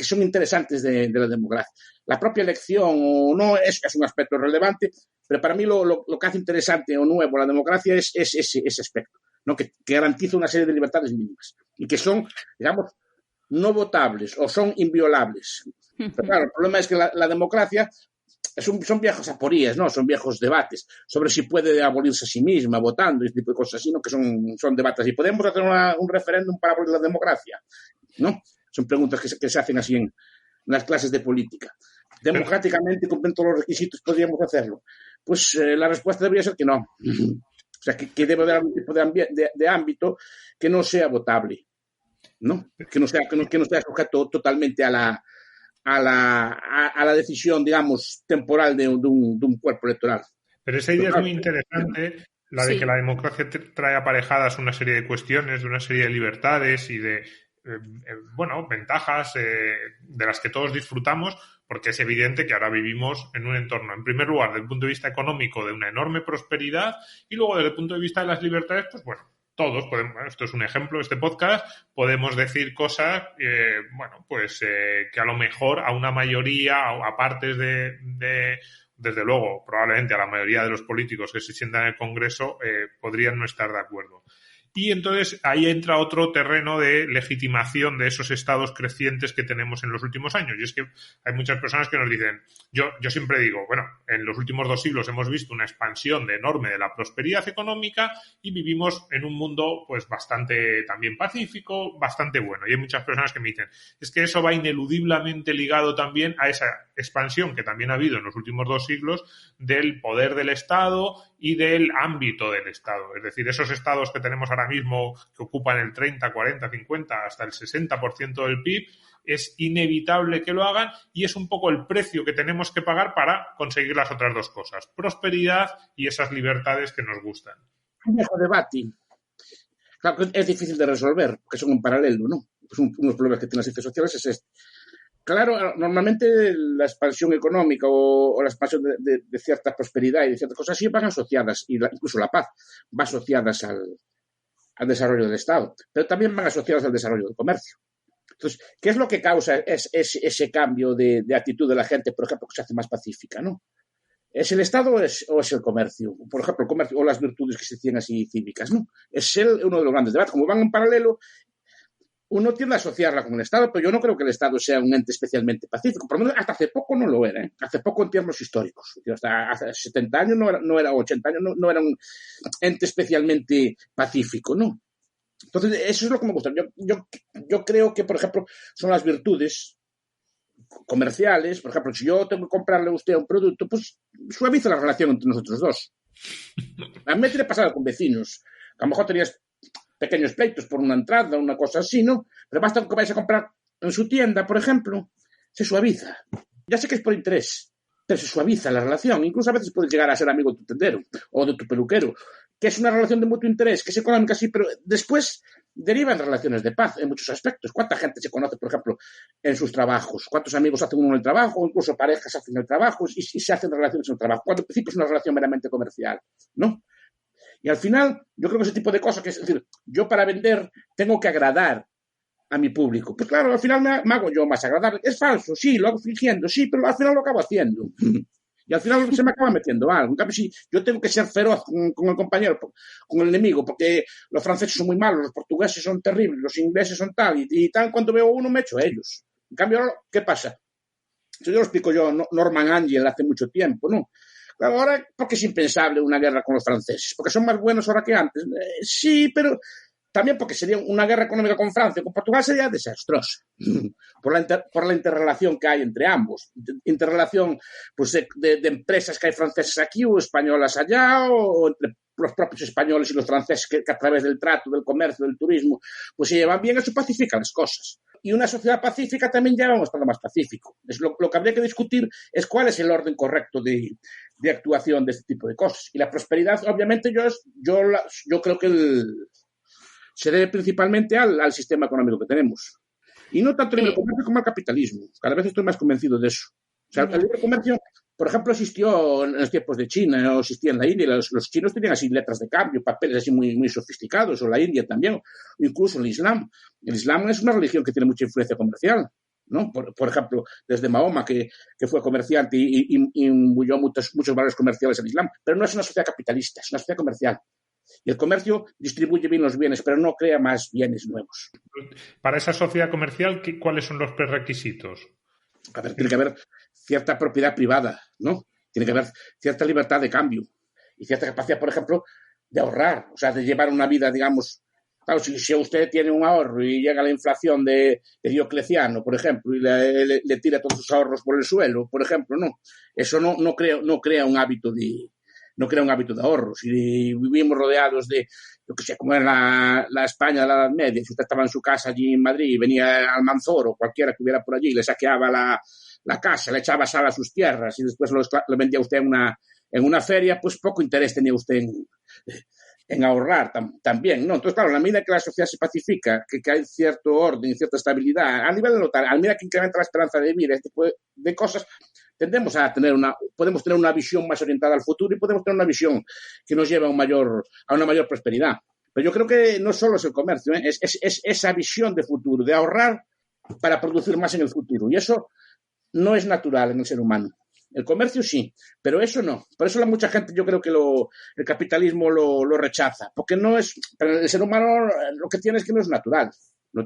son interesantes de la democracia. La propia elección o no es un aspecto relevante, pero para mí lo que hace interesante o nuevo la democracia es ese aspecto, ¿no? Que garantiza una serie de libertades mínimas y que son, digamos, no votables o son inviolables. Pero claro, el problema es que la democracia son viejas aporías, ¿no? Son viejos debates sobre si puede abolirse a sí misma votando y este tipo de cosas así, ¿no? Que son debates. ¿Y podemos hacer un referéndum para abolir la democracia? ¿No? Son preguntas que se hacen así en las clases de política. Democráticamente, cumpliendo todos los requisitos, ¿podríamos hacerlo? Pues la respuesta debería ser que no. O sea, que debe haber algún tipo de ámbito que no sea votable, ¿no? Que no sea sujeto totalmente a la decisión, digamos, temporal de un cuerpo electoral. Pero esa idea es muy interesante, la de que la democracia trae aparejadas una serie de cuestiones, de una serie de libertades y de, ventajas de las que todos disfrutamos, porque es evidente que ahora vivimos en un entorno, en primer lugar, desde el punto de vista económico, de una enorme prosperidad y luego desde el punto de vista de las libertades, pues bueno, todos podemos, esto es un ejemplo, este podcast, podemos decir cosas, que a lo mejor a una mayoría, a partes desde luego, probablemente a la mayoría de los políticos que se sientan en el Congreso, podrían no estar de acuerdo. Y entonces ahí entra otro terreno de legitimación de esos estados crecientes que tenemos en los últimos años. Y es que hay muchas personas que nos dicen, yo siempre digo, bueno, en los últimos 2 siglos hemos visto una expansión enorme de la prosperidad económica y vivimos en un mundo pues bastante también pacífico, bastante bueno. Y hay muchas personas que me dicen, es que eso va ineludiblemente ligado también a esa expansión que también ha habido en los últimos 2 siglos del poder del Estado y del ámbito del Estado. Es decir, esos estados que tenemos ahora mismo que ocupan el 30, 40, 50, hasta el 60% del PIB, es inevitable que lo hagan y es un poco el precio que tenemos que pagar para conseguir las otras 2 cosas, prosperidad y esas libertades que nos gustan. Un viejo debate. Claro, es difícil de resolver, porque son un paralelo, ¿no? Pues unos problemas que tienen las ciencias sociales es este. Claro, normalmente la expansión económica o la expansión de cierta prosperidad y de ciertas cosas así van asociadas, y incluso la paz va asociadas al desarrollo del Estado, pero también van asociadas al desarrollo del comercio. Entonces, ¿qué es lo que causa ese cambio de actitud de la gente, por ejemplo, que se hace más pacífica, ¿no? ¿Es el Estado o es el comercio? Por ejemplo, el comercio o las virtudes que se tienen así cívicas, ¿no? Es uno de los grandes debates. Como van en paralelo, uno tiende a asociarla con el Estado, pero yo no creo que el Estado sea un ente especialmente pacífico. Por lo menos hasta hace poco no lo era, ¿eh? Hace poco en términos históricos. Hasta hace 70 años no era 80 años, no era un ente especialmente pacífico, ¿no? Entonces, eso es lo que me gusta. Yo creo que, por ejemplo, son las virtudes comerciales. Por ejemplo, si yo tengo que comprarle a usted un producto, pues suaviza la relación entre nosotros dos. A mí me tiene pasado con vecinos. A lo mejor tenías pequeños pleitos por una entrada, una cosa así, ¿no? Pero basta que vayas a comprar en su tienda, por ejemplo, se suaviza. Ya sé que es por interés, pero se suaviza la relación. Incluso a veces puedes llegar a ser amigo de tu tendero o de tu peluquero, que es una relación de mutuo interés, que es económica, sí, pero después deriva en relaciones de paz en muchos aspectos. ¿Cuánta gente se conoce, por ejemplo, en sus trabajos? ¿Cuántos amigos hacen uno en el trabajo? O incluso parejas hacen el trabajo y se hacen relaciones en el trabajo. Cuando al principio es una relación meramente comercial, ¿no? Y al final, yo creo que ese tipo de cosas, es decir, yo para vender tengo que agradar a mi público. Pues claro, al final me hago yo más agradable. Es falso, sí, lo hago fingiendo, sí, pero al final lo acabo haciendo. Y al final se me acaba metiendo algo. En cambio, si yo tengo que ser feroz con el compañero, con el enemigo, porque los franceses son muy malos, los portugueses son terribles, los ingleses son tal, y tal, cuando veo uno me echo a ellos. En cambio, ¿qué pasa? Eso yo lo explico yo, Norman Angell, hace mucho tiempo, ¿no? Claro, ahora, porque es impensable una guerra con los franceses, porque son más buenos ahora que antes. Sí, pero también porque sería una guerra económica con Francia, con Portugal sería desastrosa, por la interrelación que hay entre ambos, interrelación pues de empresas que hay francesas aquí o españolas allá, o entre los propios españoles y los franceses que a través del trato, del comercio, del turismo, pues se llevan bien, eso pacifica las cosas. Y una sociedad pacífica también lleva a un estado más pacífico. Lo que habría que discutir es cuál es el orden correcto de actuación de este tipo de cosas. Y la prosperidad, obviamente, yo creo que se debe principalmente al sistema económico que tenemos. Y no tanto el libre comercio como al capitalismo. Cada vez estoy más convencido de eso. O sea, el libre comercio, por ejemplo, existió en los tiempos de China, o existía en la India. Los chinos tenían así letras de cambio, papeles así muy, muy sofisticados, o la India también, o incluso el Islam. El Islam es una religión que tiene mucha influencia comercial, ¿no? Por ejemplo, desde Mahoma, que fue comerciante y imbuyó muchos valores comerciales al Islam. Pero no es una sociedad capitalista, es una sociedad comercial. Y el comercio distribuye bien los bienes, pero no crea más bienes nuevos. Para esa sociedad comercial, ¿cuáles son los prerequisitos? A ver, tiene que haber cierta propiedad privada, ¿no? Tiene que haber cierta libertad de cambio y cierta capacidad, por ejemplo, de ahorrar, o sea, de llevar una vida, digamos. Claro, si usted tiene un ahorro y llega la inflación de Diocleciano, por ejemplo, y le tira todos sus ahorros por el suelo, por ejemplo, no. Eso no crea un hábito de ahorro. Si vivimos rodeados de, yo que sé, como era la España de la Edad Media, si usted estaba en su casa allí en Madrid y venía Almanzor o cualquiera que hubiera por allí, le saqueaba la casa, le echaba sal a sus tierras y después lo vendía usted en una feria, pues poco interés tenía usted en ahorrar también, ¿no? Entonces, claro, a la medida que la sociedad se pacifica, que hay cierto orden y cierta estabilidad, a nivel local, a la medida que incrementa la esperanza de vida, este tipo de cosas, tendemos a podemos tener una visión más orientada al futuro y podemos tener una visión que nos lleve a una mayor prosperidad. Pero yo creo que no solo es el comercio, es esa visión de futuro, de ahorrar para producir más en el futuro. Y eso no es natural en el ser humano. El comercio sí, pero eso no. Por eso mucha gente, yo creo que el capitalismo lo rechaza, porque no es, pero el ser humano lo que tiene es que no es natural.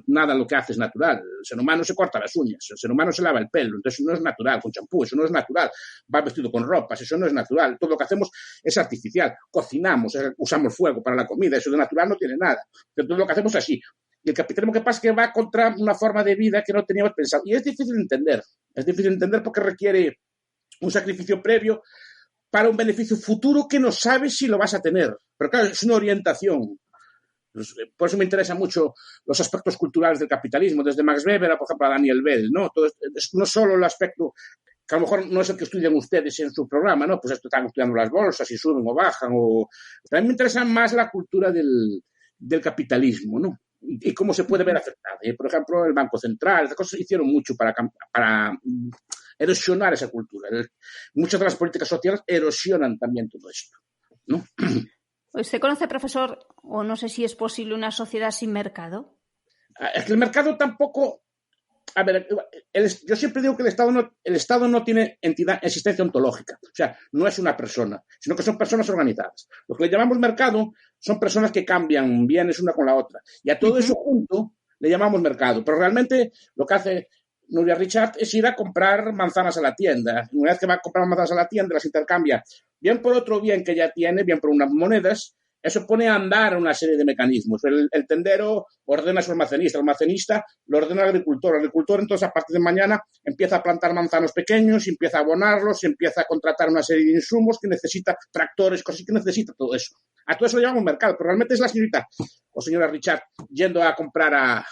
Nada lo que hace es natural. El ser humano se corta las uñas, el ser humano se lava el pelo, entonces no es natural, con champú, eso no es natural. Va vestido con ropas, eso no es natural. Todo lo que hacemos es artificial. Cocinamos, usamos fuego para la comida, eso de natural no tiene nada. Pero todo lo que hacemos es así. Y el capitalismo, que pasa es que va contra una forma de vida que no teníamos pensado. Y es difícil de entender. Es difícil de entender porque requiere un sacrificio previo para un beneficio futuro que no sabes si lo vas a tener. Pero claro, es una orientación. Por eso me interesan mucho los aspectos culturales del capitalismo, desde Max Weber a, por ejemplo, a Daniel Bell, ¿no? Todo es no solo el aspecto que a lo mejor no es el que estudian ustedes en su programa, ¿no? Pues están estudiando las bolsas, si suben o bajan, también me interesa más la cultura del capitalismo, ¿no? Y cómo se puede ver afectada. Por ejemplo, el Banco Central, estas cosas hicieron mucho para erosionar esa cultura. Muchas de las políticas sociales erosionan también todo esto, ¿no? ¿Usted conoce, profesor, o no sé si es posible una sociedad sin mercado? Es que el mercado tampoco... A ver, yo siempre digo que el Estado no tiene existencia ontológica. O sea, no es una persona, sino que son personas organizadas. Lo que le llamamos mercado son personas que cambian bienes una con la otra. Y a todo eso junto le llamamos mercado. Pero realmente lo que hace Nuria Richard es ir a comprar manzanas a la tienda. Una vez que va a comprar manzanas a la tienda, las intercambia bien por otro bien que ya tiene, bien por unas monedas. Eso pone a andar una serie de mecanismos. El tendero ordena a su almacenista, el almacenista lo ordena al agricultor. El agricultor, entonces, a partir de mañana, empieza a plantar manzanos pequeños, empieza a abonarlos, empieza a contratar una serie de insumos que necesita, tractores, cosas que necesita, todo eso. A todo eso lo llamamos mercado, pero realmente es la señorita o señora Richard yendo a comprar a...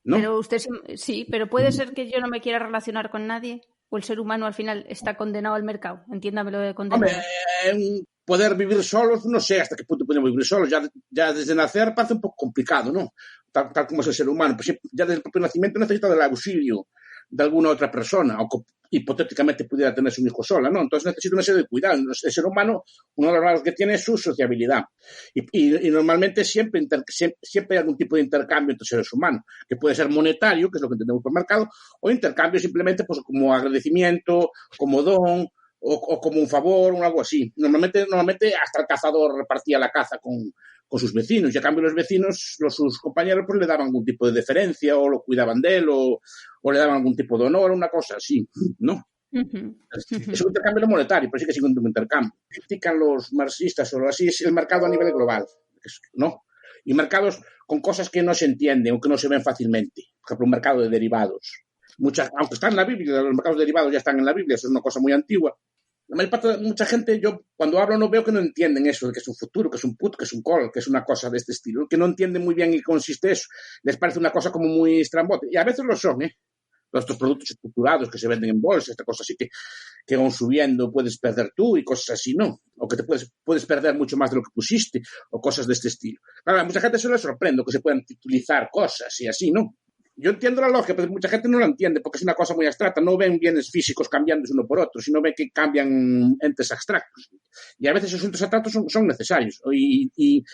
¿no? Pero usted sí, pero puede ser que yo no me quiera relacionar con nadie, o el ser humano al final está condenado al mercado. Entiéndame lo de condenado. Hombre, poder vivir solos, no sé hasta qué punto podemos vivir solos. Ya desde nacer parece un poco complicado, ¿no? Tal como es el ser humano. Pues ya desde el propio nacimiento necesita del auxilio de alguna otra persona, o que hipotéticamente pudiera tenerse un hijo sola, ¿no? Entonces necesita una serie de cuidados. El ser humano, uno de los rasgos que tiene es su sociabilidad. Y normalmente siempre hay algún tipo de intercambio entre seres humanos, que puede ser monetario, que es lo que entendemos por mercado, o intercambio simplemente pues, como agradecimiento, como don, o como un favor, o algo así. Normalmente hasta el cazador repartía la caza con sus vecinos, y a cambio los vecinos, sus compañeros, pues le daban algún tipo de deferencia, o lo cuidaban de él, o le daban algún tipo de honor, una cosa así, ¿no? Es un intercambio monetario, pero sí que sigue un intercambio. Critican los marxistas o así, es el mercado a nivel global, ¿no? Y mercados con cosas que no se entienden o que no se ven fácilmente. Por ejemplo, un mercado de derivados. Aunque están en la Biblia, los mercados de derivados ya están en la Biblia, eso es una cosa muy antigua. La mayor parte de mucha gente, yo cuando hablo no veo que no entienden eso, de que es un futuro, que es un put, que es un call, que es una cosa de este estilo, que no entienden muy bien en qué consiste eso. Les parece una cosa como muy estrambote. Y a veces lo son, estos productos estructurados que se venden en bolsa, esta cosa así que van subiendo, puedes perder tú y cosas así, ¿no? O que te puedes perder mucho más de lo que pusiste, o cosas de este estilo. Claro, a mucha gente se le sorprende que se puedan titulizar cosas y así, ¿no? Yo entiendo la lógica, pero mucha gente no la entiende porque es una cosa muy abstracta. No ven bienes físicos cambiándose uno por otro, sino ven que cambian entes abstractos. Y a veces esos entes abstractos son necesarios y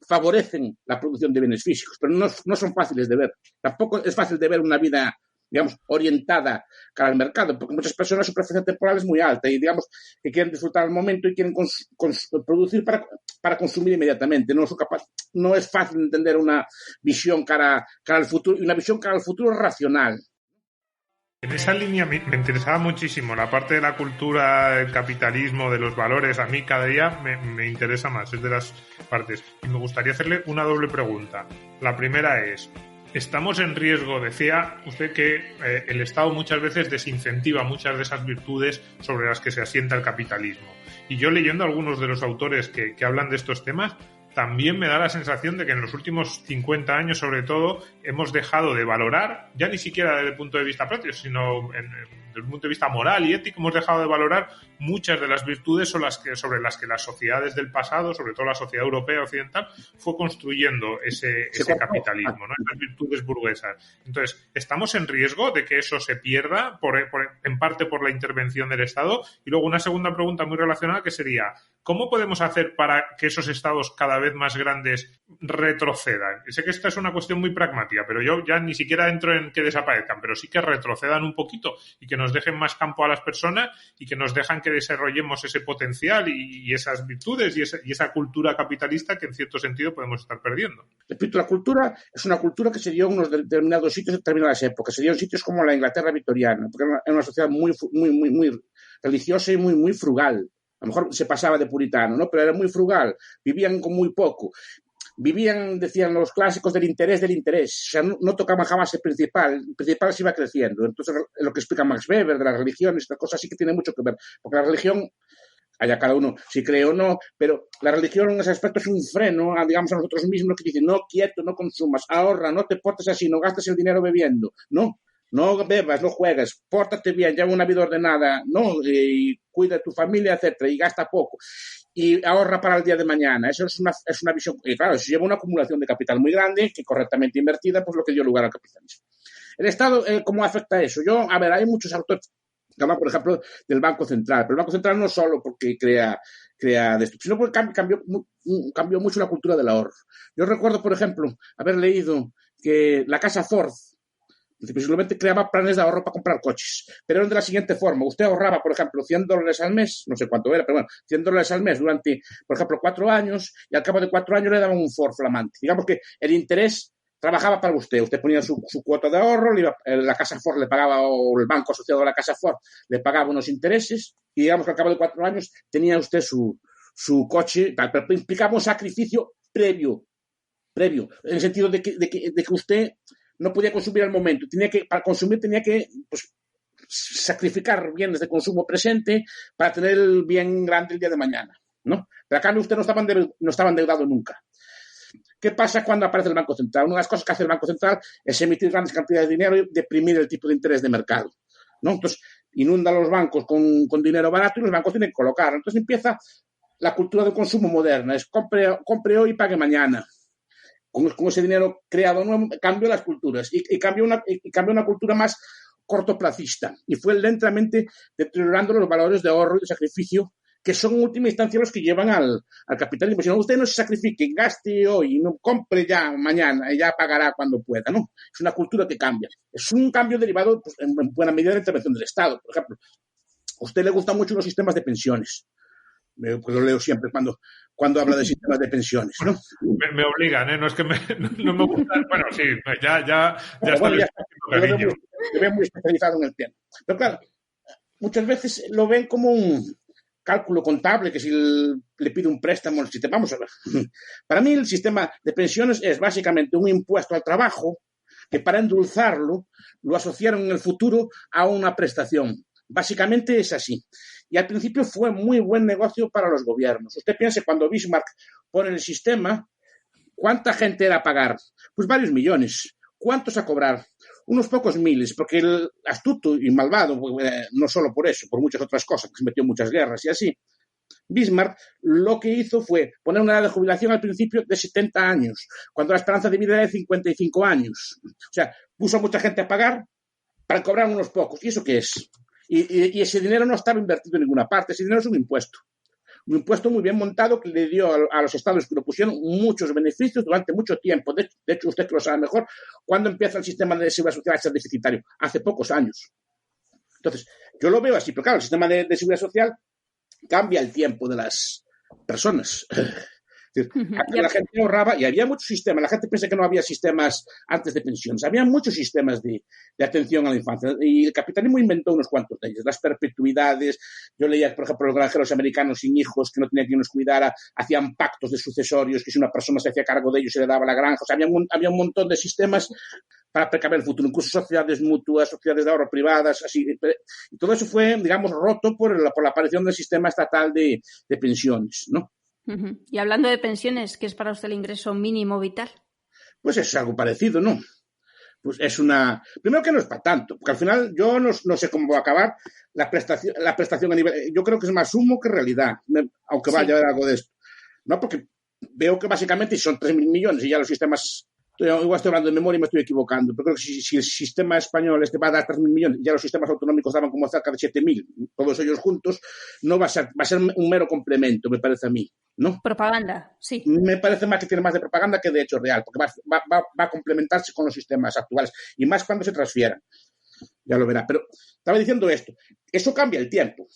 favorecen la producción de bienes físicos, pero no son fáciles de ver. Tampoco es fácil de ver una vida, digamos, orientada cara al mercado, porque muchas personas su preferencia temporal es muy alta y, digamos, que quieren disfrutar el momento y quieren producir para consumir inmediatamente. No es fácil entender una visión cara al futuro, y una visión cara al futuro racional. En esa línea me interesaba muchísimo la parte de la cultura, el capitalismo, de los valores. A mí cada día me interesa más, es de las partes. Y me gustaría hacerle una doble pregunta. La primera es, estamos en riesgo, decía usted que el Estado muchas veces desincentiva muchas de esas virtudes sobre las que se asienta el capitalismo. Y yo leyendo a algunos de los autores que hablan de estos temas, también me da la sensación de que en los últimos 50 años, sobre todo, hemos dejado de valorar, ya ni siquiera desde el punto de vista práctico, sino desde el punto de vista moral y ético, hemos dejado de valorar muchas de las virtudes sobre las que las sociedades del pasado, sobre todo la sociedad europea occidental, fue construyendo ese capitalismo, ¿no? Esas virtudes burguesas. Entonces, ¿estamos en riesgo de que eso se pierda, en parte por la intervención del Estado? Y luego una segunda pregunta muy relacionada que sería, ¿cómo podemos hacer para que esos estados cada vez más grandes retrocedan? Sé que esta es una cuestión muy pragmática, pero yo ya ni siquiera entro en que desaparezcan, pero sí que retrocedan un poquito y que nos dejen más campo a las personas y que nos dejan que desarrollemos ese potencial y esas virtudes y esa cultura capitalista que en cierto sentido podemos estar perdiendo. Repito, la cultura es una cultura que se dio en unos determinados sitios en determinadas épocas. Se dio en sitios como la Inglaterra victoriana, porque era una sociedad muy, muy, muy, muy religiosa y muy, muy frugal. A lo mejor se pasaba de puritano, ¿no? Pero era muy frugal, vivían con muy poco. Vivían, decían los clásicos, del interés. O sea, no tocaban jamás el principal se iba creciendo. Entonces, lo que explica Max Weber de las religiones, esta cosa sí que tiene mucho que ver, porque la religión, allá cada uno si cree o no, pero la religión en ese aspecto es un freno, digamos, a nosotros mismos, que dice, no, quieto, no consumas, ahorra, no te portes así, no gastes el dinero bebiendo, no bebas, no juegues, pórtate bien, lleva una vida ordenada, y cuida de tu familia, etcétera, y gasta poco. Y ahorra para el día de mañana. Eso es una visión. Y claro, eso lleva una acumulación de capital muy grande, que correctamente invertida, pues lo que dio lugar al capitalismo. El Estado, ¿cómo afecta eso? Hay muchos autores que hablan, por ejemplo, del Banco Central. Pero el Banco Central no solo porque crea de esto, sino porque cambió mucho la cultura del ahorro. Yo recuerdo, por ejemplo, haber leído que la casa Ford principalmente creaba planes de ahorro para comprar coches, pero eran de la siguiente forma. Usted ahorraba, por ejemplo, $100 al mes, no sé cuánto era, pero bueno, $100 al mes durante, por ejemplo, 4 años, y al cabo de 4 años le daban un Ford flamante. Digamos que el interés trabajaba para usted. Usted ponía su cuota de ahorro, la casa Ford le pagaba, o el banco asociado a la casa Ford le pagaba unos intereses, y digamos que al cabo de 4 años tenía usted su coche, pero implicaba un sacrificio previo, en el sentido de que usted no podía consumir al momento. Para consumir tenía que sacrificar bienes de consumo presente para tener el bien grande el día de mañana, ¿no? Pero acá usted no estaba endeudado nunca. ¿Qué pasa cuando aparece el Banco Central? Una de las cosas que hace el Banco Central es emitir grandes cantidades de dinero y deprimir el tipo de interés de mercado, ¿no? Entonces, inunda los bancos con dinero barato y los bancos tienen que colocar. Entonces empieza la cultura del consumo moderna. Es compre hoy y pague mañana. Con ese dinero creado nuevo, cambió las culturas y cambió una cultura más cortoplacista y fue lentamente deteriorando los valores de ahorro y de sacrificio que son en última instancia los que llevan al capitalismo. Si no, usted no se sacrifique, gaste hoy, no compre ya mañana y ya pagará cuando pueda, ¿no? Es una cultura que cambia. Es un cambio derivado, pues, en buena medida, de la intervención del Estado. Por ejemplo, a usted le gustan mucho los sistemas de pensiones. Pues lo leo siempre cuando habla de sistemas de pensiones, ¿no? Me obligan, ¿eh? No es que no me gustan. Bueno, sí, ya está. Lo veo muy especializado en el tema. Pero claro, muchas veces lo ven como un cálculo contable, que si le pide un préstamo, vamos a ver. Para mí el sistema de pensiones es básicamente un impuesto al trabajo que para endulzarlo lo asociaron en el futuro a una prestación. Básicamente es así. Y al principio fue muy buen negocio para los gobiernos. Usted piense, cuando Bismarck pone el sistema, ¿cuánta gente era a pagar? Pues varios millones. ¿Cuántos a cobrar? Unos pocos miles, porque el astuto y malvado, no solo por eso, por muchas otras cosas, que se metió en muchas guerras y así, Bismarck lo que hizo fue poner una edad de jubilación al principio de 70 años, cuando la esperanza de vida era de 55 años. O sea, puso a mucha gente a pagar para cobrar unos pocos. ¿Y eso qué es? Y ese dinero no estaba invertido en ninguna parte, ese dinero es un impuesto. Un impuesto muy bien montado que le dio a los estados que lo pusieron muchos beneficios durante mucho tiempo. De hecho, usted que lo sabe mejor, ¿cuándo empieza el sistema de seguridad social a ser deficitario? Hace pocos años. Entonces, yo lo veo así, pero claro, el sistema de seguridad social cambia el tiempo de las personas. Es decir, la gente ahorraba y había muchos sistemas. La gente piensa que no había sistemas antes de pensiones. Había muchos sistemas de atención a la infancia. Y el capitalismo inventó unos cuantos de ellos. Las perpetuidades. Yo leía, por ejemplo, los granjeros americanos sin hijos que no tenían quien los cuidara. Hacían pactos de sucesorios que si una persona se hacía cargo de ellos se le daba la granja. O sea, había un montón de sistemas para precaver el futuro. Incluso sociedades mutuas, sociedades de ahorro privadas. Así. Y todo eso fue, digamos, roto por la aparición del sistema estatal de pensiones, ¿no? Y hablando de pensiones, ¿qué es para usted el ingreso mínimo vital? Pues es algo parecido, ¿no? Pues es primero que no es para tanto, porque al final yo no sé cómo va a acabar la prestación a nivel. Yo creo que es más humo que realidad, aunque vaya a haber algo de esto. No, porque veo que básicamente son 3.000 millones y ya los sistemas. Igual estoy hablando de memoria y me estoy equivocando, pero creo que si el sistema español va a dar 3.000 millones, ya los sistemas autonómicos daban como cerca de 7.000, todos ellos juntos, no va a ser un mero complemento, me parece a mí, ¿no? Propaganda, sí. Me parece más que tiene más de propaganda que de hecho real, porque va a complementarse con los sistemas actuales, y más cuando se transfieran. Ya lo verá. Pero estaba diciendo esto, eso cambia el tiempo.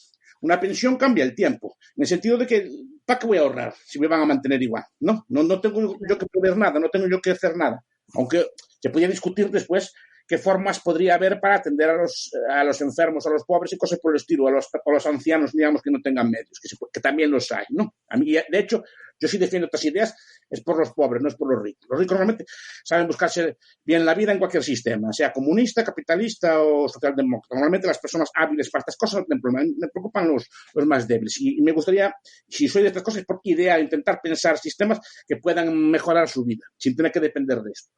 Una pensión cambia el tiempo, en el sentido de que, ¿para qué voy a ahorrar si me van a mantener igual? No tengo yo que proveer nada, no tengo yo que hacer nada. Aunque se podría discutir después qué formas podría haber para atender a los enfermos, a los pobres y cosas por el estilo, a los ancianos, digamos, que no tengan medios, que también los hay, ¿no? A mí, de hecho, yo sí defiendo otras ideas, es por los pobres, no es por los ricos. Los ricos realmente saben buscarse bien la vida en cualquier sistema, sea comunista, capitalista o socialdemócrata. Normalmente las personas hábiles para estas cosas no tienen problema. Me preocupan los más débiles. Y me gustaría, si soy de estas cosas, por ideal, intentar pensar sistemas que puedan mejorar su vida, sin tener que depender de esto.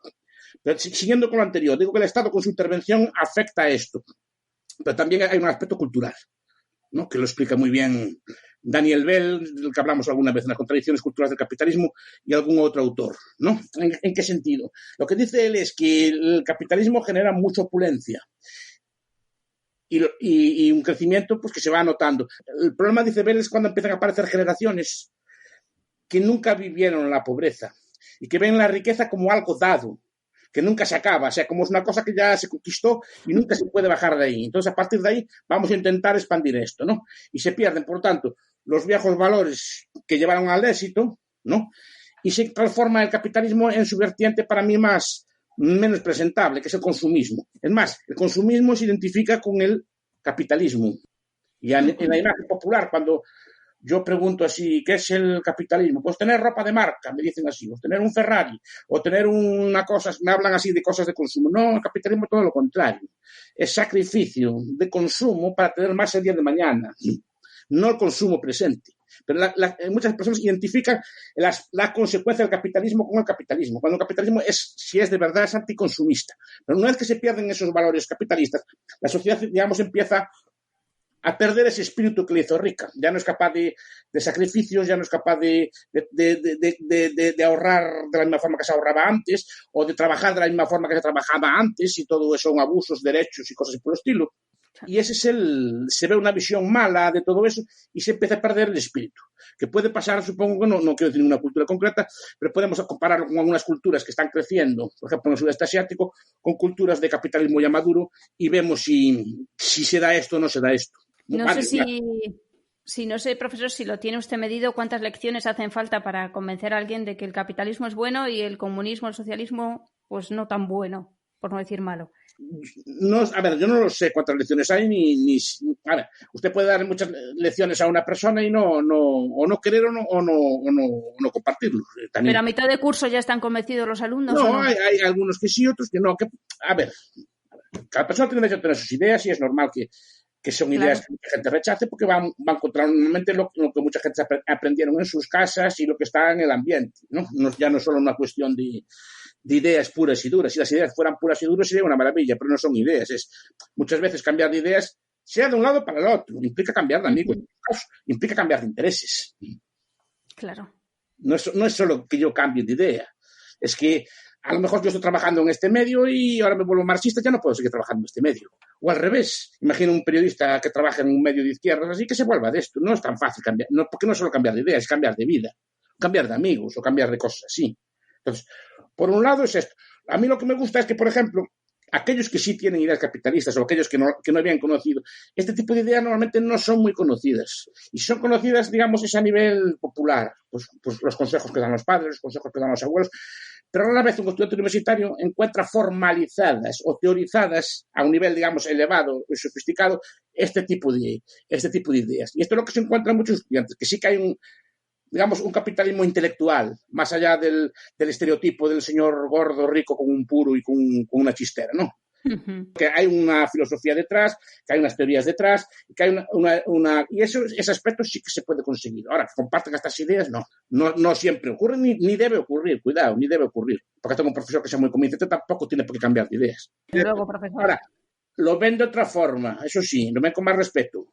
Pero siguiendo con lo anterior, digo que el Estado con su intervención afecta a esto. Pero también hay un aspecto cultural, ¿no? Que lo explica muy bien Daniel Bell, del que hablamos alguna vez en las contradicciones culturales del capitalismo, y algún otro autor, ¿no? ¿En qué sentido? Lo que dice él es que el capitalismo genera mucha opulencia y un crecimiento pues, que se va anotando. El problema, dice Bell, es cuando empiezan a aparecer generaciones que nunca vivieron la pobreza y que ven la riqueza como algo dado, que nunca se acaba, o sea, como es una cosa que ya se conquistó y nunca se puede bajar de ahí. Entonces, a partir de ahí, vamos a intentar expandir esto, ¿no? Y se pierden, por lo tanto, los viejos valores que llevaron al éxito, ¿no? Y se transforma el capitalismo en su vertiente, para mí, menos presentable, que es el consumismo. Es más, el consumismo se identifica con el capitalismo. Y en la imagen popular, cuando yo pregunto así, ¿qué es el capitalismo? Pues tener ropa de marca, me dicen así, o tener un Ferrari, o tener una cosa, me hablan así de cosas de consumo. No, el capitalismo es todo lo contrario. Es sacrificio de consumo para tener más el día de mañana, no el consumo presente. Pero muchas personas identifican la consecuencia del capitalismo con el capitalismo, cuando el capitalismo si es de verdad, es anticonsumista. Pero una vez que se pierden esos valores capitalistas, la sociedad, digamos, empieza a perder ese espíritu que le hizo rica. Ya no es capaz de sacrificios, ya no es capaz de ahorrar de la misma forma que se ahorraba antes, o de trabajar de la misma forma que se trabajaba antes, y todo eso son abusos, derechos y cosas por el estilo. Y ese se ve una visión mala de todo eso y se empieza a perder el espíritu. Que puede pasar, supongo que no quiero decir una cultura concreta, pero podemos compararlo con algunas culturas que están creciendo, por ejemplo en el sudeste asiático, con culturas de capitalismo ya maduro, y vemos si se da esto o no se da esto. No sé no sé, profesor, si lo tiene usted medido, cuántas lecciones hacen falta para convencer a alguien de que el capitalismo es bueno y el comunismo, el socialismo, pues no tan bueno, por no decir malo. No, a ver, yo no lo sé cuántas lecciones hay, a ver, usted puede dar muchas lecciones a una persona y no querer o no compartirlo. También. Pero a mitad de curso ya están convencidos los alumnos. No, hay algunos que sí, otros que no. A ver, cada persona tiene derecho a tener sus ideas y es normal que son ideas que mucha gente rechace porque van contra normalmente lo que mucha gente aprendieron en sus casas y lo que está en el ambiente, ¿no? Ya no es solo una cuestión de ideas puras y duras. Si las ideas fueran puras y duras sería una maravilla, pero no son ideas. Muchas veces cambiar de ideas, sea de un lado para el otro, implica cambiar de amigos, implica cambiar de intereses. Claro. No es solo que yo cambie de idea, es que a lo mejor yo estoy trabajando en este medio y ahora me vuelvo marxista, ya no puedo seguir trabajando en este medio. O al revés, imagino un periodista que trabaja en un medio de izquierdas, así que se vuelva de esto. No es tan fácil cambiar, porque no es solo cambiar de idea, es cambiar de vida, cambiar de amigos o cambiar de cosas así. Entonces, por un lado es esto. A mí lo que me gusta es que, por ejemplo, aquellos que sí tienen ideas capitalistas o aquellos que no habían conocido, este tipo de ideas normalmente no son muy conocidas. Y son conocidas, digamos, es a nivel popular. Pues los consejos que dan los padres, los consejos que dan los abuelos. Pero a la vez un estudiante universitario encuentra formalizadas o teorizadas a un nivel, digamos, elevado y sofisticado este tipo de ideas. Y esto es lo que se encuentra en muchos estudiantes, que sí que hay un capitalismo intelectual, más allá del estereotipo del señor gordo, rico, con un puro y con una chistera, ¿no? Uh-huh. Que hay una filosofía detrás, que hay unas teorías detrás, que hay y ese aspecto sí que se puede conseguir. Ahora, que compartan estas ideas, no siempre ocurre, ni debe ocurrir, cuidado, ni debe ocurrir. Porque tengo un profesor que sea muy convincente, tampoco tiene por qué cambiar de ideas. Y luego, profesor. Ahora, lo ven de otra forma, eso sí, lo ven con más respeto.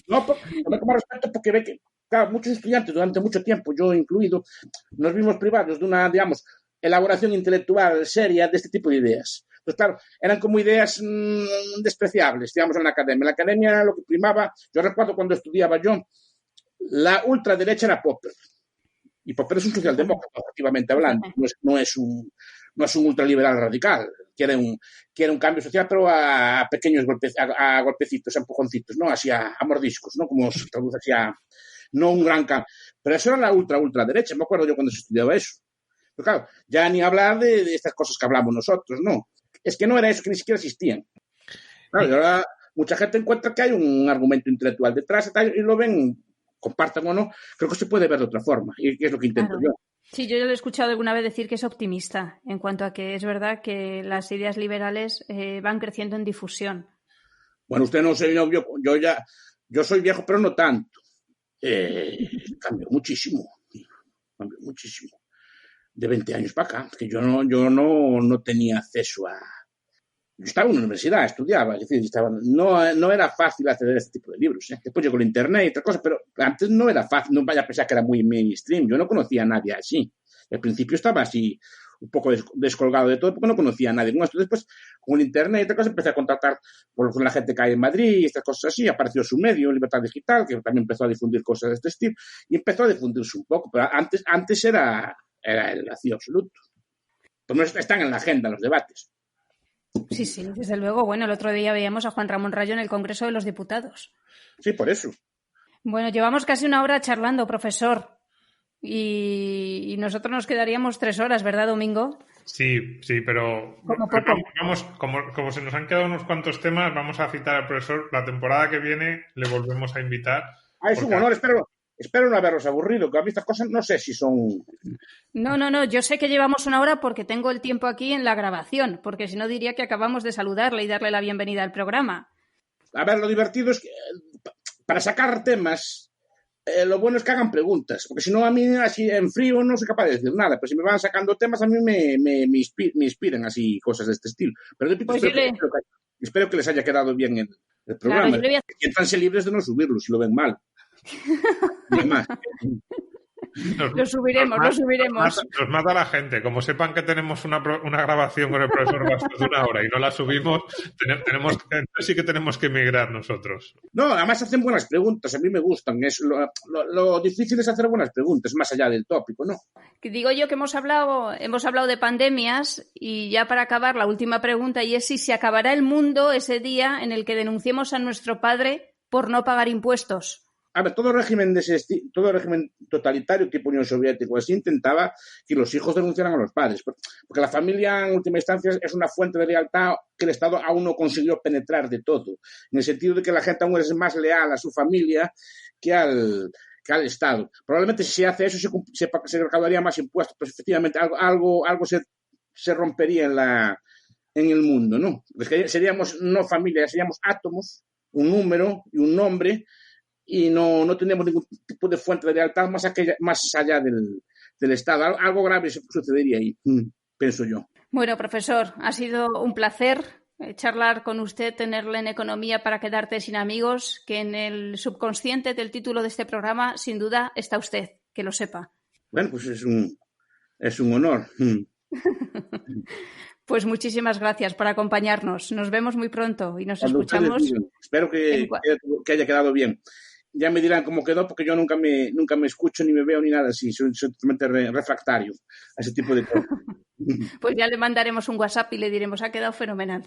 Lo ven con más respeto porque ve que, claro, muchos estudiantes durante mucho tiempo, yo incluido, nos vimos privados de una, digamos, elaboración intelectual seria de este tipo de ideas. Pues claro, eran como ideas despreciables, digamos, en la academia. En la academia era lo que primaba. Yo recuerdo cuando estudiaba yo, la ultraderecha era Popper. Y Popper es un socialdemócrata, objetivamente hablando. No es un ultraliberal radical. Quiere un cambio social, pero a pequeños a golpecitos, a empujoncitos, ¿no? Así a mordiscos, ¿no? Como se traduce así no un gran cambio. Pero eso era la ultraderecha. Me acuerdo yo cuando se estudiaba eso. Pero claro, ya ni hablar de estas cosas que hablamos nosotros, ¿no? Es que no era eso, que ni siquiera existían. Claro, y ahora mucha gente encuentra que hay un argumento intelectual detrás y lo ven, compartan o no, creo que se puede ver de otra forma, y es lo que intento yo. Sí, yo lo he escuchado alguna vez decir que es optimista en cuanto a que es verdad que las ideas liberales van creciendo en difusión. Bueno, usted no sé, yo soy viejo, pero no tanto. Cambió muchísimo. De 20 años para acá, que yo no tenía acceso a... Yo estaba en una universidad, estudiaba, es decir, no era fácil acceder a este tipo de libros. Después llegó el internet y otras cosas, pero antes no era fácil, no vaya a pensar que era muy mainstream, yo no conocía a nadie así. Al principio estaba así, un poco descolgado de todo, porque no conocía a nadie. Después, con el internet y otras cosas, empecé a contactar con la gente que hay en Madrid y estas cosas así, apareció su medio, Libertad Digital, que también empezó a difundir cosas de este estilo, y empezó a difundirse un poco, pero antes era el vacío absoluto. Pues no están en la agenda los debates. Sí, desde luego. Bueno, el otro día veíamos a Juan Ramón Rayo en el Congreso de los Diputados. Sí, por eso. Bueno, llevamos casi una hora charlando, profesor. Y nosotros nos quedaríamos 3 horas, ¿verdad, Domingo? Sí, pero como se nos han quedado unos cuantos temas, vamos a citar al profesor. La temporada que viene le volvemos a invitar. Es un honor, espero no haberos aburrido, que a mí estas cosas no sé si son... No, yo sé que llevamos una hora porque tengo el tiempo aquí en la grabación, porque si no diría que acabamos de saludarle y darle la bienvenida al programa. A ver, lo divertido es que para sacar temas, lo bueno es que hagan preguntas, porque si no a mí así en frío no soy capaz de decir nada, pero si me van sacando temas a mí me inspiran así cosas de este estilo. Pero repito, espero que les haya quedado bien el programa. Claro, Siéntanse libres de no subirlo si lo ven mal. Además, Lo subiremos. Nos mata la gente. Como sepan que tenemos una grabación con el profesor Bastos de 1 hora y no la subimos, entonces sí que tenemos que emigrar nosotros. No, además hacen buenas preguntas. A mí me gustan. Lo difícil es hacer buenas preguntas, más allá del tópico, ¿no? Digo yo que hemos hablado de pandemias y ya para acabar la última pregunta, y es si se acabará el mundo ese día en el que denunciemos a nuestro padre por no pagar impuestos. A ver, todo régimen totalitario tipo Unión Soviética así intentaba que los hijos denunciaran a los padres, porque la familia en última instancia es una fuente de lealtad que el Estado aún no consiguió penetrar de todo, en el sentido de que la gente aún es más leal a su familia que al Estado. Probablemente si se hace eso se recaudaría más impuestos, pero efectivamente algo se rompería en el mundo, ¿no? Porque seríamos no familia, seríamos átomos, un número y un nombre, y no tenemos ningún tipo de fuente de lealtad más allá del Estado. Algo grave sucedería ahí, pienso yo. Bueno, profesor, ha sido un placer charlar con usted, tenerle en Economía para quedarte sin amigos, que en el subconsciente del título de este programa, sin duda, está usted, que lo sepa. Bueno, pues es un honor. Pues muchísimas gracias por acompañarnos. Nos vemos muy pronto y nos escuchamos. Espero que haya quedado bien. Ya me dirán cómo quedó, porque yo nunca me escucho, ni me veo, ni nada así. Soy totalmente refractario a ese tipo de cosas. Pues ya le mandaremos un WhatsApp y le diremos, ha quedado fenomenal.